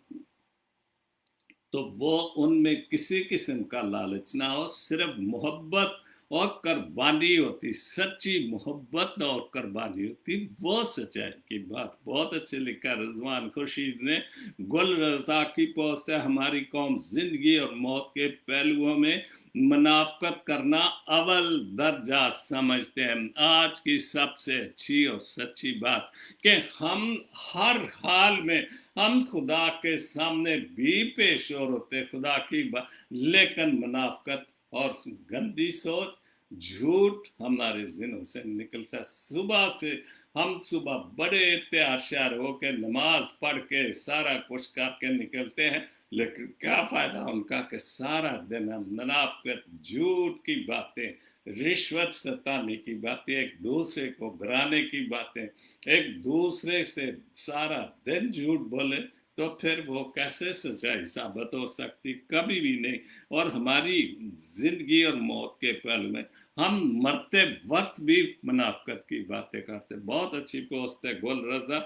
तो वो उनमें किसी किस्म का लालच ना हो, सिर्फ मोहब्बत और कुर्बानी होती, सच्ची मोहब्बत और कुर्बानी होती, वो सच्चाई की बात। बहुत अच्छे लिखा रजवान खुर्शीद ने। गुल रजा की पोस्ट है, हमारी कौम जिंदगी और मौत के पहलुओं में मुनाफकत करना अव्वल दर्जा समझते हैं। आज की सबसे अच्छी और सच्ची बात कि हम हर हाल में, हम खुदा के सामने भी पेशोर होते खुदा की बात, लेकिन मुनाफकत और गंदी सोच, झूठ हमारे जिनों से निकलता। सुबह बड़े तैयार श्यार होकर नमाज पढ़ के सारा कुछ करके निकलते हैं, लेकिन क्या फायदा उनका कि सारा दिन हम मुनाफिकत, झूठ की बातें, रिश्वत सताने की बातें, एक दूसरे को गिराने की बातें, एक दूसरे से सारा दिन झूठ बोले, तो फिर वो कैसे सच्चाई साबित हो सकती? कभी भी नहीं। और हमारी जिंदगी और मौत के पल में हम मरते वक्त भी मुनाफिकत की बातें करते। बहुत अच्छी पोस्ट है गुल रजा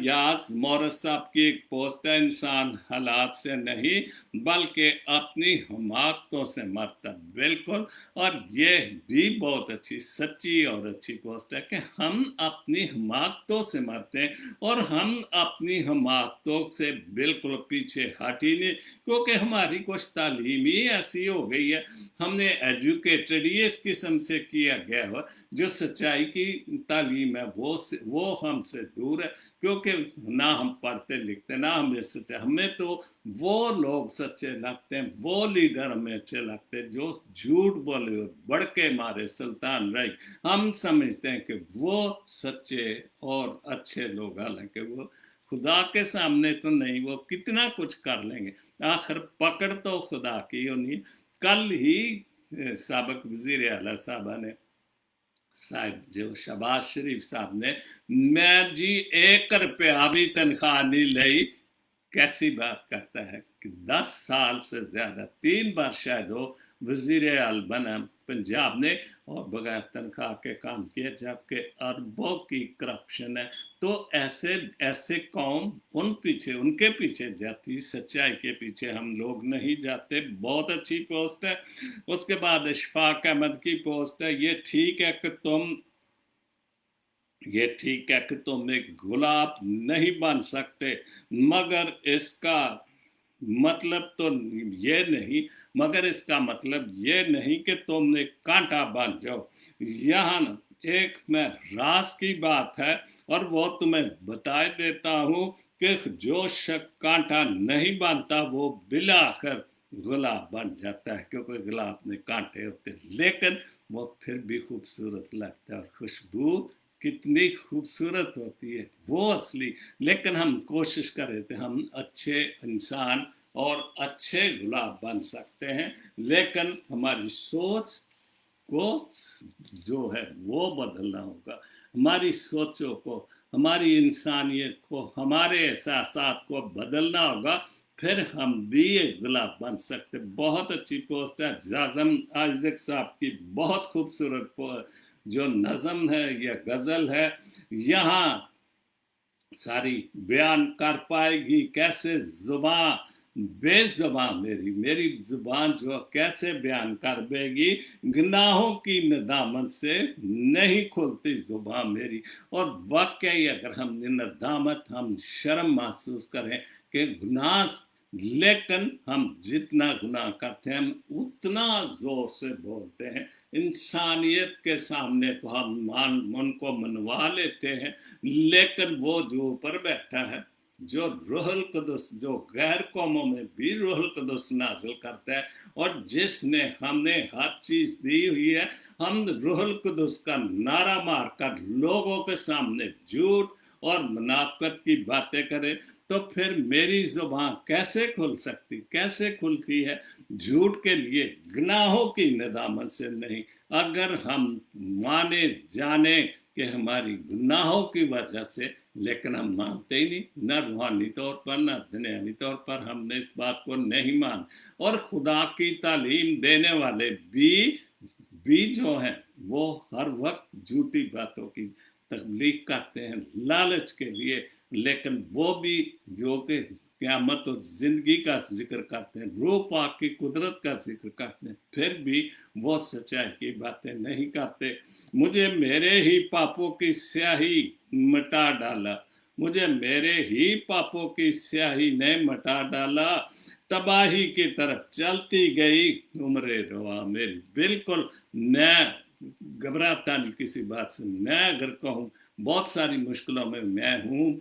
यास मोरस साहब की एक पोस्ट है, इंसान हालात से नहीं बल्कि अपनी हमाकतों से मरता। बिल्कुल। और ये भी बहुत अच्छी, सच्ची और अच्छी पोस्ट है कि हम अपनी हमाकतों से मरते हैं, और हम अपनी हमाकतों से बिल्कुल पीछे हट ही नहीं, क्योंकि हमारी कुछ तालीम ही ऐसी हो गई है, हमने एजुकेटेड ही इस किस्म किस्म से किया गया हो, जो सच्चाई की तालीम है वो हमसे दूर है, क्योंकि ना हम पढ़ते लिखते, ना हमें सच्चा, हमें तो वो लोग सच्चे लगते हैं, वो लीडर हमें अच्छे लगते हैं जो झूठ बोले और बड़के मारे सुल्तान राय। हम समझते हैं कि वो सच्चे और अच्छे लोग, हालांकि वो खुदा के सामने तो नहीं, वो कितना कुछ कर लेंगे, आखिर पकड़ तो खुदा की होनी। कल ही सबक वजीर आला साहब जो शहबाज शरीफ साहब ने, मैं जी 1 रुपया भी तनख्वाह नहीं ली, कैसी बात करता है कि 10 साल से ज्यादा 3 बार शायद वो वजीर आल बना पंजाब ने और बगैर तनख्वाह के काम किया, जबकि अरबों की करप्शन है। तो ऐसे कौम उनके पीछे जाती, सच्चाई के पीछे हम लोग नहीं जाते। बहुत अच्छी पोस्ट है। उसके बाद इशफाक अहमद की पोस्ट है, ये ठीक है कि तुम एक गुलाब नहीं बन सकते, मगर इसका मतलब ये नहीं कि तुम एक कांटा बन जाओ। यहाँ ना एक मैं राज की बात है, और वो तुम्हें बता देता हूँ कि जो शख्स कांटा नहीं बनता वो बिला आखिर गुलाब बन जाता है, क्योंकि गुलाब में कांटे होते, लेकिन वो फिर भी खूबसूरत लगता है, और खुशबू कितनी खूबसूरत होती है वो असली। लेकिन हम कोशिश कर रहे थे हम अच्छे इंसान और अच्छे गुलाब बन सकते हैं, लेकिन हमारी सोच को जो है वो बदलना होगा, हमारी सोचों को, हमारी इंसानियत को, हमारे एहसासात को बदलना होगा, फिर हम भी एक गुलाब बन सकते। बहुत अच्छी पोस्ट है जाज़म आइज़क साहब की, बहुत खूबसूरत जो नज़म है या गज़ल है, यहाँ सारी बयान कर पाएगी कैसे जुबान बेजुबान मेरी जुबान जो कैसे बयान कर देगी, गुनाहों की नदामत से नहीं खुलती जुबान मेरी। और वाकई अगर हम नदामत, हम शर्म महसूस करें कि गुनाह, लेकिन हम जितना गुनाह करते हैं हम उतना जोर से बोलते हैं, इंसानियत के सामने तो हम मन को मनवा लेते हैं, लेकिन वो जो ऊपर बैठा है, जो रूहुल कुदस, जो गैर कौमों में भी रूहुल कुदस नाजिल करता है, और जिसने हमें हर चीज दी हुई है, हम रूहुल कुदस का नारा मारकर लोगों के सामने झूठ और मुनाफिकत की बातें करें, तो फिर मेरी जुबान कैसे खुलती है झूठ के लिए, गुनाहों की नदामत से नहीं। अगर हम माने जाने कि हमारी गुनाहों की वजह से, लेकिन हम मानते ही नहीं, न रूहानी तौर पर न दुनियावी तौर पर हमने इस बात को नहीं मान। और खुदा की तालीम देने वाले भी जो हैं वो हर वक्त झूठी बातों की तबलीग करते हैं लालच के लिए, लेकिन वो भी जो कि क़यामत और जिंदगी का जिक्र करते हैं, रूह पाक की कुदरत का जिक्र करते हैं, फिर भी वो सच्चाई की बातें नहीं करते। मुझे मेरे ही पापों की स्याही मिटा डाला, मुझे मेरे ही पापों की स्याही ने मिटा डाला, तबाही की तरफ चलती गई उम्र रवा मेरी। बिल्कुल मैं घबराता नहीं किसी बात से। मैं अगर कहूँ बहुत सारी मुश्किलों में मैं हूँ,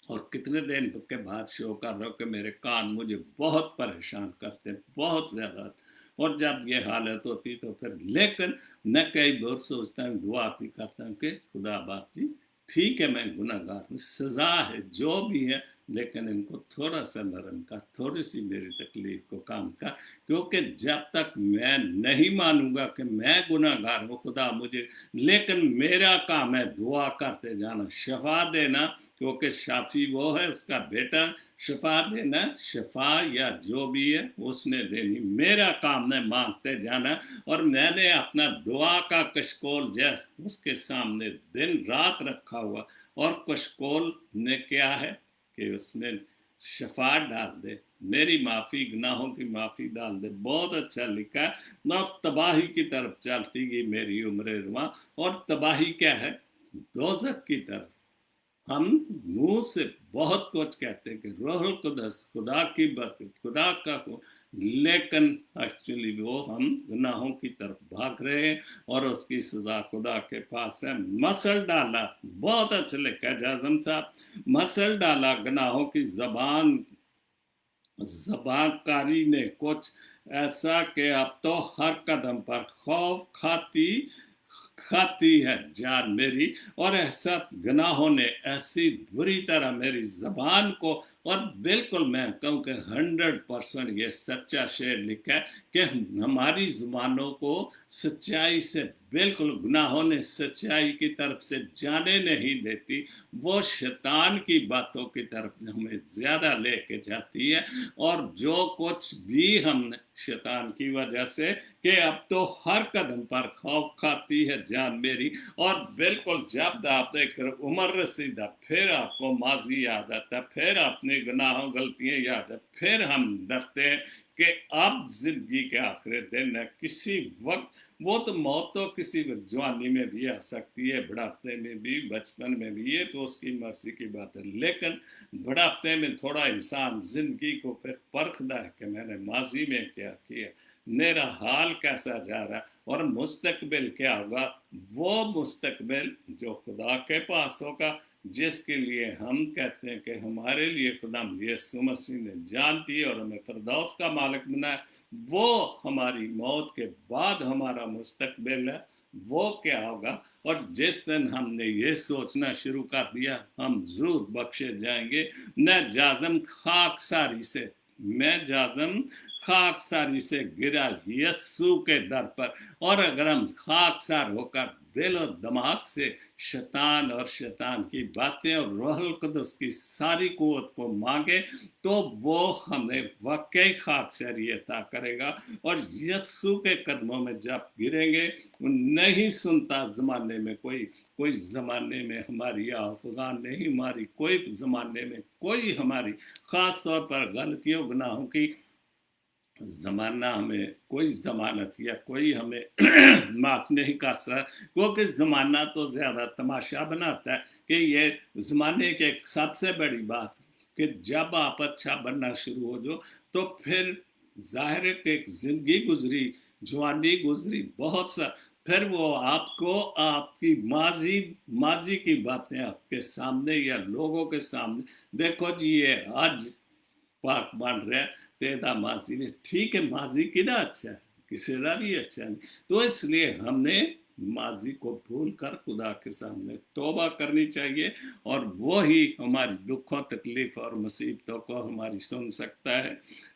और कितने दिन के बाद शो कर रहा हूँ कि मेरे कान मुझे बहुत परेशान करते हैं, बहुत ज़्यादा। और जब ये हालत होती तो फिर, लेकिन मैं कई बार सोचता हूँ, दुआ भी करता हूँ कि खुदा बाप जी ठीक है मैं गुनहगार हूँ, सज़ा है जो भी है, लेकिन इनको थोड़ा सा नरम कर, थोड़ी सी मेरी तकलीफ को काम कर, क्योंकि जब तक मैं नहीं मानूंगा कि मैं गुनहगार हूँ, खुदा मुझे, लेकिन मेरा काम है दुआ करते जाना, शफा देना, क्योंकि शाफी वो है, उसका बेटा शफा देना, शफा या जो भी है उसने देनी, मेरा काम है मांगते जाना। और मैंने अपना दुआ का कशकोल जैसे उसके सामने दिन रात रखा हुआ, और कशकोल ने क्या है कि उसने शफा डाल दे, मेरी माफ़ी, गुनाहों की माफ़ी डाल दे। बहुत अच्छा लिखा है ना, तबाही की तरफ चलती गई मेरी उम्र रुआ, और तबाही क्या है, दोज़ख की तरफ। हम मुंह से बहुत कुछ कहते हैं कि रूहुल कुदस, खुदा की बरकत, खुदा का लेकिन एक्चुअली वो हम गुनाहों की तरफ भाग रहे हैं और उसकी सजा खुदा के पास है। मसल डाला, बहुत अच्छा लिखा है जाज़म साहब, मसल डाला गुनाहों की जबानकारी ने कुछ ऐसा कि अब तो हर कदम पर खौफ खाती है जान मेरी, और ऐसा गुनाहों ने ऐसी बुरी तरह मेरी जबान को, और बिल्कुल मैं कहूँ कि 100% ये सच्चा शेर लिखा है कि हमारी जुबानों को सच्चाई से बिल्कुल गुनाहों ने सच्चाई की तरफ से जाने नहीं देती। वो शैतान की बातों की तरफ हमें ज़्यादा लेके जाती है, और जो कुछ भी हमने शैतान की वजह से कि अब तो हर कदम पर खौफ खाती है जान मेरी, और बिल्कुल जब आप एक उम्र रसीदा फिर आपको माजी याद आता है, फिर अपने गुनाहों गलतियां याद है, फिर हम डरते हैं कि अब जिंदगी के आखिरी दिन है, किसी वक्त वो तो मौत तो किसी वक्त जवानी में भी आ सकती है, बुढ़ापे में भी, बचपन में भी, ये तो उसकी मर्जी की बात है। लेकिन बुढ़ापे में थोड़ा इंसान जिंदगी को फिर परखता है कि मैंने माजी में क्या किया, मेरा हाल कैसा जा रहा है, और मुस्तकबिल क्या होगा। वो मुस्तकबिल जो खुदा के पास होगा, जिसके लिए हम कहते हैं कि हमारे लिए खुदा यीशु मसीह ने जान दी और हमें फिरदौस का मालिक बनाया, वो हमारी मौत के बाद हमारा मुस्तकबिल है, वो क्या होगा। और जिस दिन हमने ये सोचना शुरू कर दिया हम जरूर बख्शे जाएंगे। मैं जाजम खाकसारी से गिरा यस्सु के दर पर, और अगर हम खाकसार होकर दिल और दिमाग से शैतान और शैतान की बातें और रूहुल कुद्दुस की सारी कुव्वत को मांगे, तो वो हमें वाकई खाकसारी अता करेगा। और यस्सु के कदमों में जब गिरेंगे, नहीं सुनता ज़माने में कोई ज़माने में हमारी अफगान नहीं, हमारी कोई ज़माने में कोई हमारी ख़ास तौर पर गलतियों गुनाहों की ज़माना हमें कोई ज़मानत या कोई हमें माफ़ नहीं कर सकता, क्योंकि ज़माना तो ज़्यादा तमाशा बनाता है कि ये ज़माने की एक सबसे बड़ी बात कि जब आप अच्छा बनना शुरू हो जो, तो फिर ज़ाहिर है कि एक ज़िंदगी गुजरी, जवानी गुजरी बहुत सा, फिर वो आपको आपकी माजी की बातें आपके सामने या लोगों के सामने, देखो जी ये आज पाक बन रहा है तेरा माजी ने, ठीक है माजी किदा अच्छा है, किसी का भी अच्छा नहीं। तो इसलिए हमने माजी को भूल कर खुदा के सामने तौबा करनी चाहिए, और वो ही हमारी दुखों तकलीफ और मुसीबतों को हमारी सुन सकता है।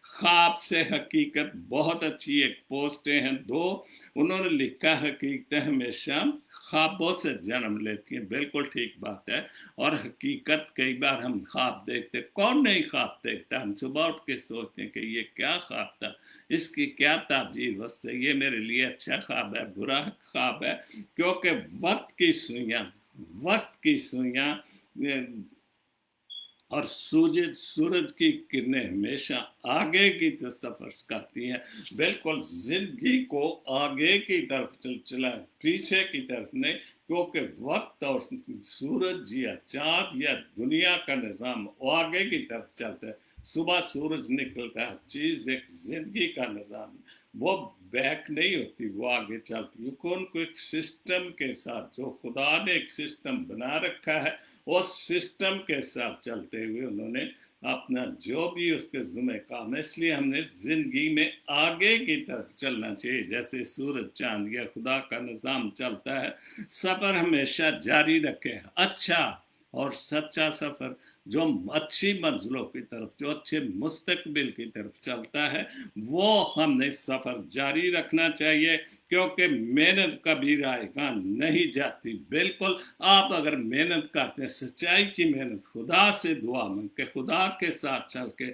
ख्वाब से हकीकत, बहुत अच्छी एक पोस्टें हैं दो, उन्होंने लिखा हकीकत हमेशा ख्वाबों से जन्म लेती हैं, बिल्कुल ठीक बात है। और हकीकत कई बार हम ख्वाब देखते, कौन नहीं ख्वाब देखता, हम सुबह उठ के सोचते हैं कि ये क्या ख्वाब था, इसकी क्या ताबीर उससे, ये मेरे लिए अच्छा ख्वाब है बुरा ख्वाब है, क्योंकि वक्त की सुइयां और सूरज की किरणें हमेशा आगे की तरफ सफर करती हैं, बिल्कुल जिंदगी को आगे की तरफ चलाएं, पीछे की तरफ नहीं, क्योंकि वक्त और सूरज या चांद या दुनिया का निज़ाम आगे की तरफ चलता है। सुबह सूरज निकलता है, चीज़ एक जिंदगी का निज़ाम, वो बैक नहीं होती, वो आगे चलती है को एक सिस्टम के साथ, जो खुदा ने एक सिस्टम बना रखा है, उस सिस्टम के साथ चलते हुए उन्होंने अपना जो भी उसके ज़िम्मे काम है, इसलिए हमने ज़िंदगी में आगे की तरफ चलना चाहिए, जैसे सूरज चांद या खुदा का निज़ाम चलता है। सफ़र हमेशा जारी रखें, अच्छा और सच्चा सफ़र जो अच्छी मंजिलों की तरफ, जो अच्छे मुस्तकबिल की तरफ चलता है, वो हमने सफ़र जारी रखना चाहिए, क्योंकि मेहनत कभी रायगा नहीं जाती। बिल्कुल आप अगर मेहनत करते हैं, सच्चाई की मेहनत, खुदा से दुआ मांग के, खुदा के साथ चल के,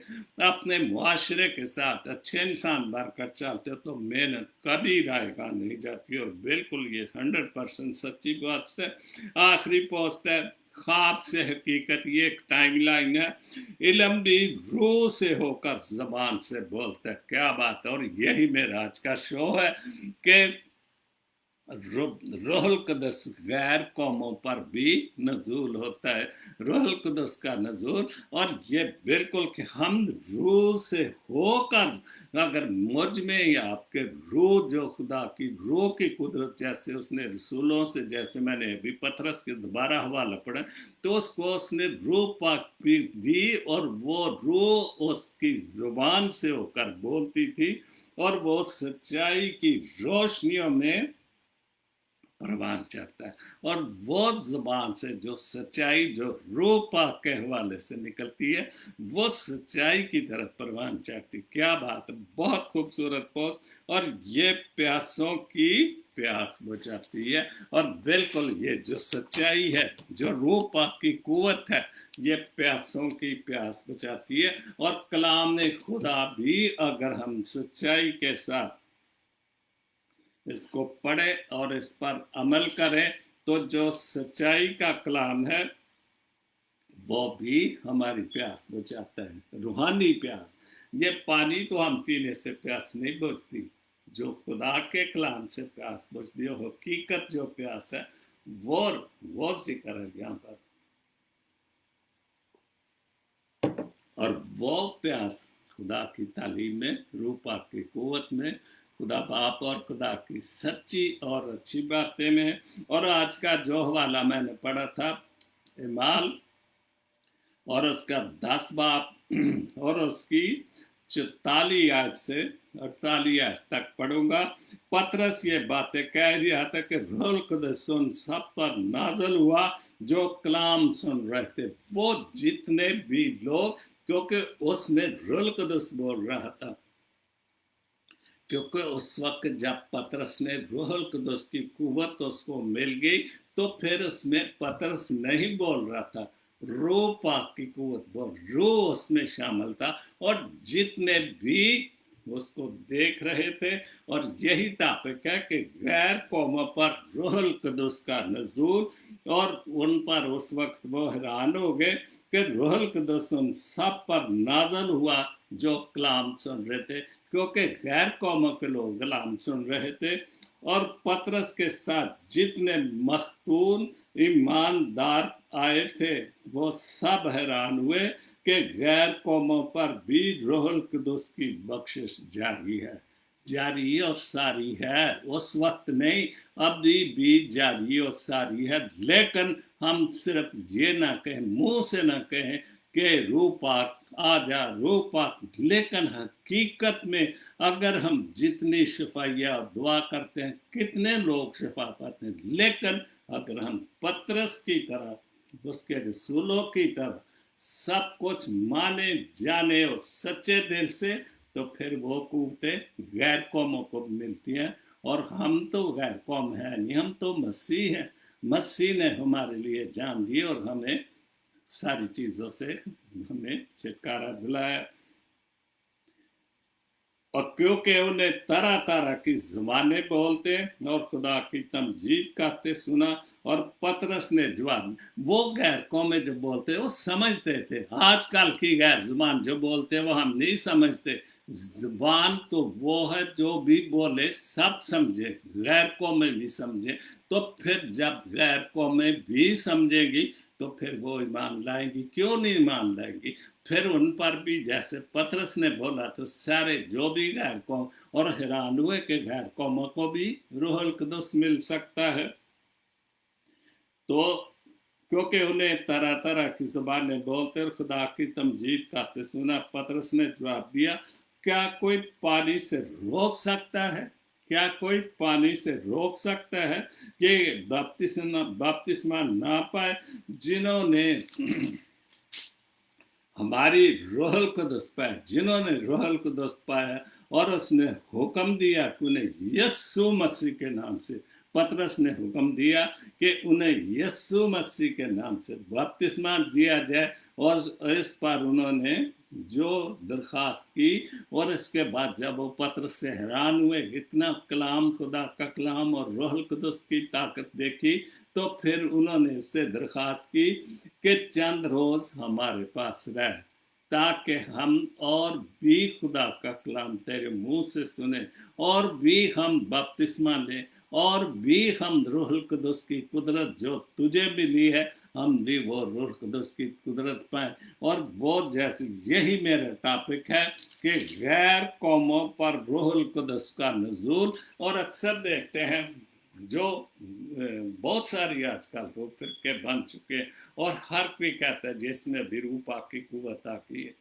अपने मुआशरे के साथ अच्छे इंसान बनकर चलते हो, तो मेहनत कभी रायगा नहीं जाती। और बिल्कुल ये 100% सच्ची बात है। आखिरी पोस्ट है, ख्वाब से हकीकत, ये एक टाइम लाइन है। इल्म भी रूह से होकर जबान से बोलता है, क्या बात है। और यही मेरा आज का शो है कि रूहुल कुदस गैर कौमों पर भी नजूल होता है, रूहुल कुदस का नजूल। और ये बिल्कुल कि हम रूह से होकर अगर मुझ में या आपके रूह, जो खुदा की रूह की कुदरत, जैसे उसने रसूलों से, जैसे मैंने अभी पतरस के दोबारा हवाला पढ़ा, तो उसको उसने रूह पाक भी दी और वो रूह उसकी जुबान से होकर बोलती थी और वो सच्चाई की रोशनियों में परवान चढ़ता है। और वो जुबान से जो सच्चाई, जो रूह पाक के हवाले से निकलती है, वो सच्चाई की तरफ परवान चढ़ती। क्या बात है, बहुत खूबसूरत पोस्ट। और ये प्यासों की प्यास बुझाती है। और बिल्कुल ये जो सच्चाई है, जो रूह पाक की कुवत है, ये प्यासों की प्यास बुझाती है। और कलाम ने खुदा भी अगर हम सच्चाई के साथ इसको पढ़े और इस पर अमल करें, तो जो सच्चाई का कलाम है वो भी हमारी प्यास बुझाता है, रूहानी प्यास। ये पानी तो हम पीने से प्यास नहीं बुझती, जो खुदा के कलाम से प्यास बुझती है, हकीकत जो प्यास है वो जिक्र है यहाँ पर। और वो प्यास खुदा की तालीम में, रूह पाक की कुवत में, खुदा बाप और खुदा की सच्ची और अच्छी बातें में। और आज का जो हवाला मैंने पढ़ा था इमाल, और उसका 10 बाप और उसकी 44 आयत से 48 आयत तक पढ़ूंगा। पतरस ये बातें कह रहा था कि रूहुल कुदस सुन सब पर नाजल हुआ जो कलाम सुन रहे थे, वो जितने भी लोग, क्योंकि उसमें रूहुल कुदस बोल रहा था। क्योंकि उस वक्त जब पतरस ने रूहुल कुदस की कुव्वत उसको मिल गई, तो फिर उसमें पतरस नहीं बोल रहा था, रूह पाक की कुव्वत बोल, रूह उसमें शामिल था। और जितने भी उसको देख रहे थे, और यही टॉपिक है कि गैर कौमों पर रूहुल कुदस का नजूल, और उन पर उस वक्त वो हैरान हो गए कि रूहुल कुदस उन सब पर नाजल हुआ जो कलाम सुन रहे थे, क्योंकि गैर कौमों के लोग कलाम सुन रहे थे। और पतरस के साथ जितने मख्तून ईमानदार आए थे, वो सब हैरान हुए कि गैर कौमों पर भी रूहुल कुदस की बख्शिश जारी है, जारी और सारी है। उस वक्त नहीं, अभी भी जारी और सारी है। लेकिन हम सिर्फ ये ना कहें, मुंह से ना कहें कि रूह पाक आ जा, रूह पाक, लेकिन हकीकत में अगर हम जितनी शिफाइया दुआ करते हैं, कितने लोग शिफा पाते हैं, लेकिन अगर हम पतरस की तरह, उसके रसूलों की तरह सब कुछ माने जाने और सच्चे दिल से, तो फिर वो कुव्वतें गैर कौमों को मिलती हैं। और हम तो गैर कौम है नहीं, हम तो मसीह हैं। मसीह ने हमारे लिए जान दी और हमें सारी चीजों से हमें छुटकारा दिलाया। और क्योंकि उन्हें तरह तरह की ज़बानें बोलते और खुदा की तमजीद करते सुना। और पतरस ने जवाब, वो गैर कौमें जो बोलते वो समझते थे, आजकल की गैर जुबान जो बोलते वो हम नहीं समझते। जुबान तो वो है जो भी बोले सब समझे, गैर कौमें भी समझे। तो फिर जब गैर कौमें भी समझेगी, तो फिर वो ईमान लाएगी, क्यों नहीं ईमान लाएगी। फिर उन पर भी जैसे पतरस ने बोला, तो सारे जो भी गैर कौम, और हैरान हुए कि गैर कौमों को भी रूहुल कुदस मिल सकता है। तो क्योंकि उन्हें तरह तरह की ज़बानें बोलते और खुदा की तमजीद करते सुना, पतरस ने जवाब दिया, क्या कोई पानी से रोक सकता है? क्या कोई पानी से रोक सकता है कि बपतिस्मा ना पाए जिन्होंने हमारी रूहुल कुदस पाया, जिन्होंने रूहुल कुदस पाया और उसने हुक्म दिया कि उन्हें यीशु मसीह के नाम से, पतरस ने हुक्म दिया कि उन्हें यीशु मसीह के नाम से बपतिस्मा दिया जाए। और इस पर उन्होंने जो दरखास्त की, और इसके बाद जब वो पतरस से हैरान हुए, इतना कलाम, खुदा का कलाम और रूहुल कुदस की ताकत देखी, तो फिर उन्होंने उससे दरखास्त की कि चंद रोज हमारे पास रह, ताकि हम और भी खुदा का कलाम तेरे मुंह से सुने, और भी हम बपतिस्मा लें, और भी हम रूहुल कुदस की कुदरत जो तुझे मिली है, हम भी वो रूहुल कुदस की कुदरत पाए। और वो जैसे यही मेरा टॉपिक है कि गैर कौमों पर रूहुल कुदस का नज़ूल। और अक्सर देखते हैं जो बहुत सारी आजकल तो फिरके बन चुके हैं, और हर कोई कहता है जिसने भी रूह पाक की कुव्वत आती है।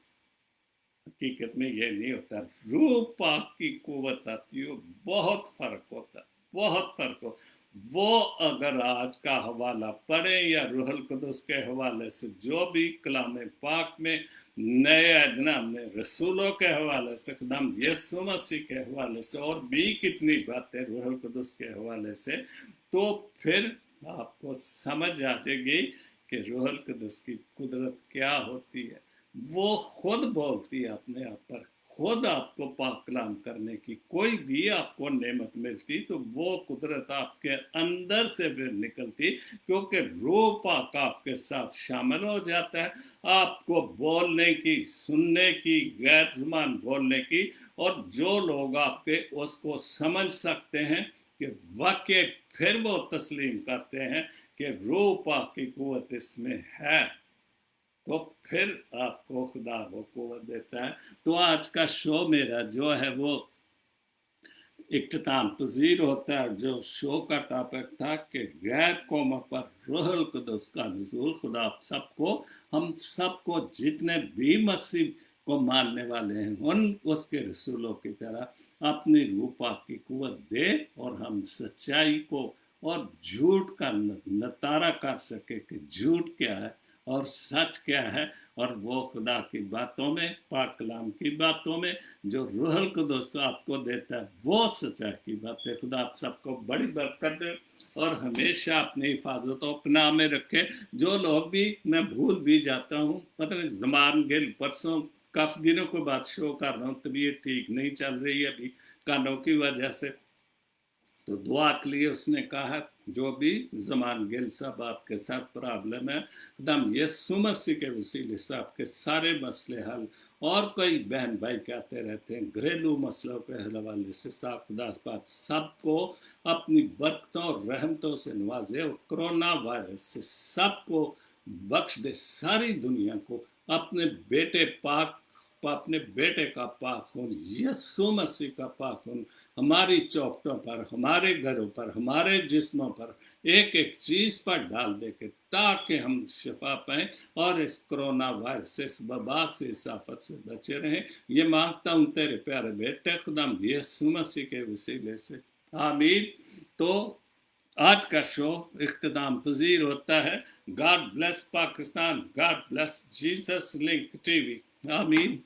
हकीकत में ये नहीं होता। रूह पाक की कुव्वत आती है, बहुत फर्क होता है, बहुत फर्क हो। वो अगर आज का हवाला पढ़े या रूहुल कुदस के हवाले से जो भी कलाम पाक में नए अदनाम में रसूलों के हवाले से, खुदाम यीशु मसीह के हवाले से, और भी कितनी बातें रूहुल कुदस के हवाले से, तो फिर आपको समझ आ जाएगी कि रूहुल कुदस की कुदरत क्या होती है। वो खुद बोलती है अपने आप पर, खुद आपको पाक कलाम करने की कोई भी आपको नेमत मिलती तो वो कुदरत आपके अंदर से फिर निकलती, क्योंकि रूह पाक आपके साथ शामिल हो जाता है, आपको बोलने की, सुनने की, गैर ज़बान बोलने की। और जो लोग आपके उसको समझ सकते हैं कि वाकई, फिर वो तस्लीम करते हैं कि रूह पाक की कुव्वत इसमें है, तो फिर आपको खुदा वो कुव्वत देता है। तो आज का शो मेरा जो है वो इख्तिताम पजीर होता है। जो शो का टॉपिक था कि गैर कौमों पर रूहुल कुदस का नज़ूल। खुदा आप सबको, हम सबको जितने भी मसीह को मानने वाले हैं, उन उसके रसूलों की तरह अपनी रूह पाक की कुव्वत दे, और हम सच्चाई को और झूठ का नतारा कर सके कि झूठ क्या है और सच क्या है। और वो खुदा की बातों में, पाक कलाम की बातों में जो रूहुल कुदस आपको देता है, वो सच्चाई की बात है। खुदा आप सबको बड़ी बरकत दे और हमेशा अपनी हिफाजत और पनाह में रखे। जो लोग भी, मैं भूल भी जाता हूँ, मतलब ज़मान गिल परसों काफ़ी दिनों के बाद शो कर रहा हूँ, तबीयत ठीक नहीं चल रही है अभी कानों की वजह से, तो दुआ के लिए उसने कहा जो भी ज़मान गिल साहब आपके साथ प्रॉब्लम है, खुदाम यीशु मसीह के वसीले से आपके सारे मसले हल। और कई बहन भाई कहते रहते हैं घरेलू मसलों के हवाले से, साफ खुदा पाक सबको अपनी बरकतों और रहमतों से नवाजे, और कोरोना वायरस से सबको बख्श दे, सारी दुनिया को अपने बेटे पाक, अपने बेटे का पाक खून, यीशु मसीह का पाक खून हमारी चौखटों पर, हमारे घरों पर, हमारे जिस्मों पर, एक एक चीज पर डाल दे के, ताकि हम शिफा पाएं और इस कोरोना वायरस से, इस वबा से, इस आफत से बचे रहें। ये मांगता हूं तेरे प्यारे बेटे खुदाम यीशु मसीह के वसीले से, आमीन। तो आज का शो इख्तिताम पजीर होता है। God bless Pakistan, God bless Jesus link TV, आमीन।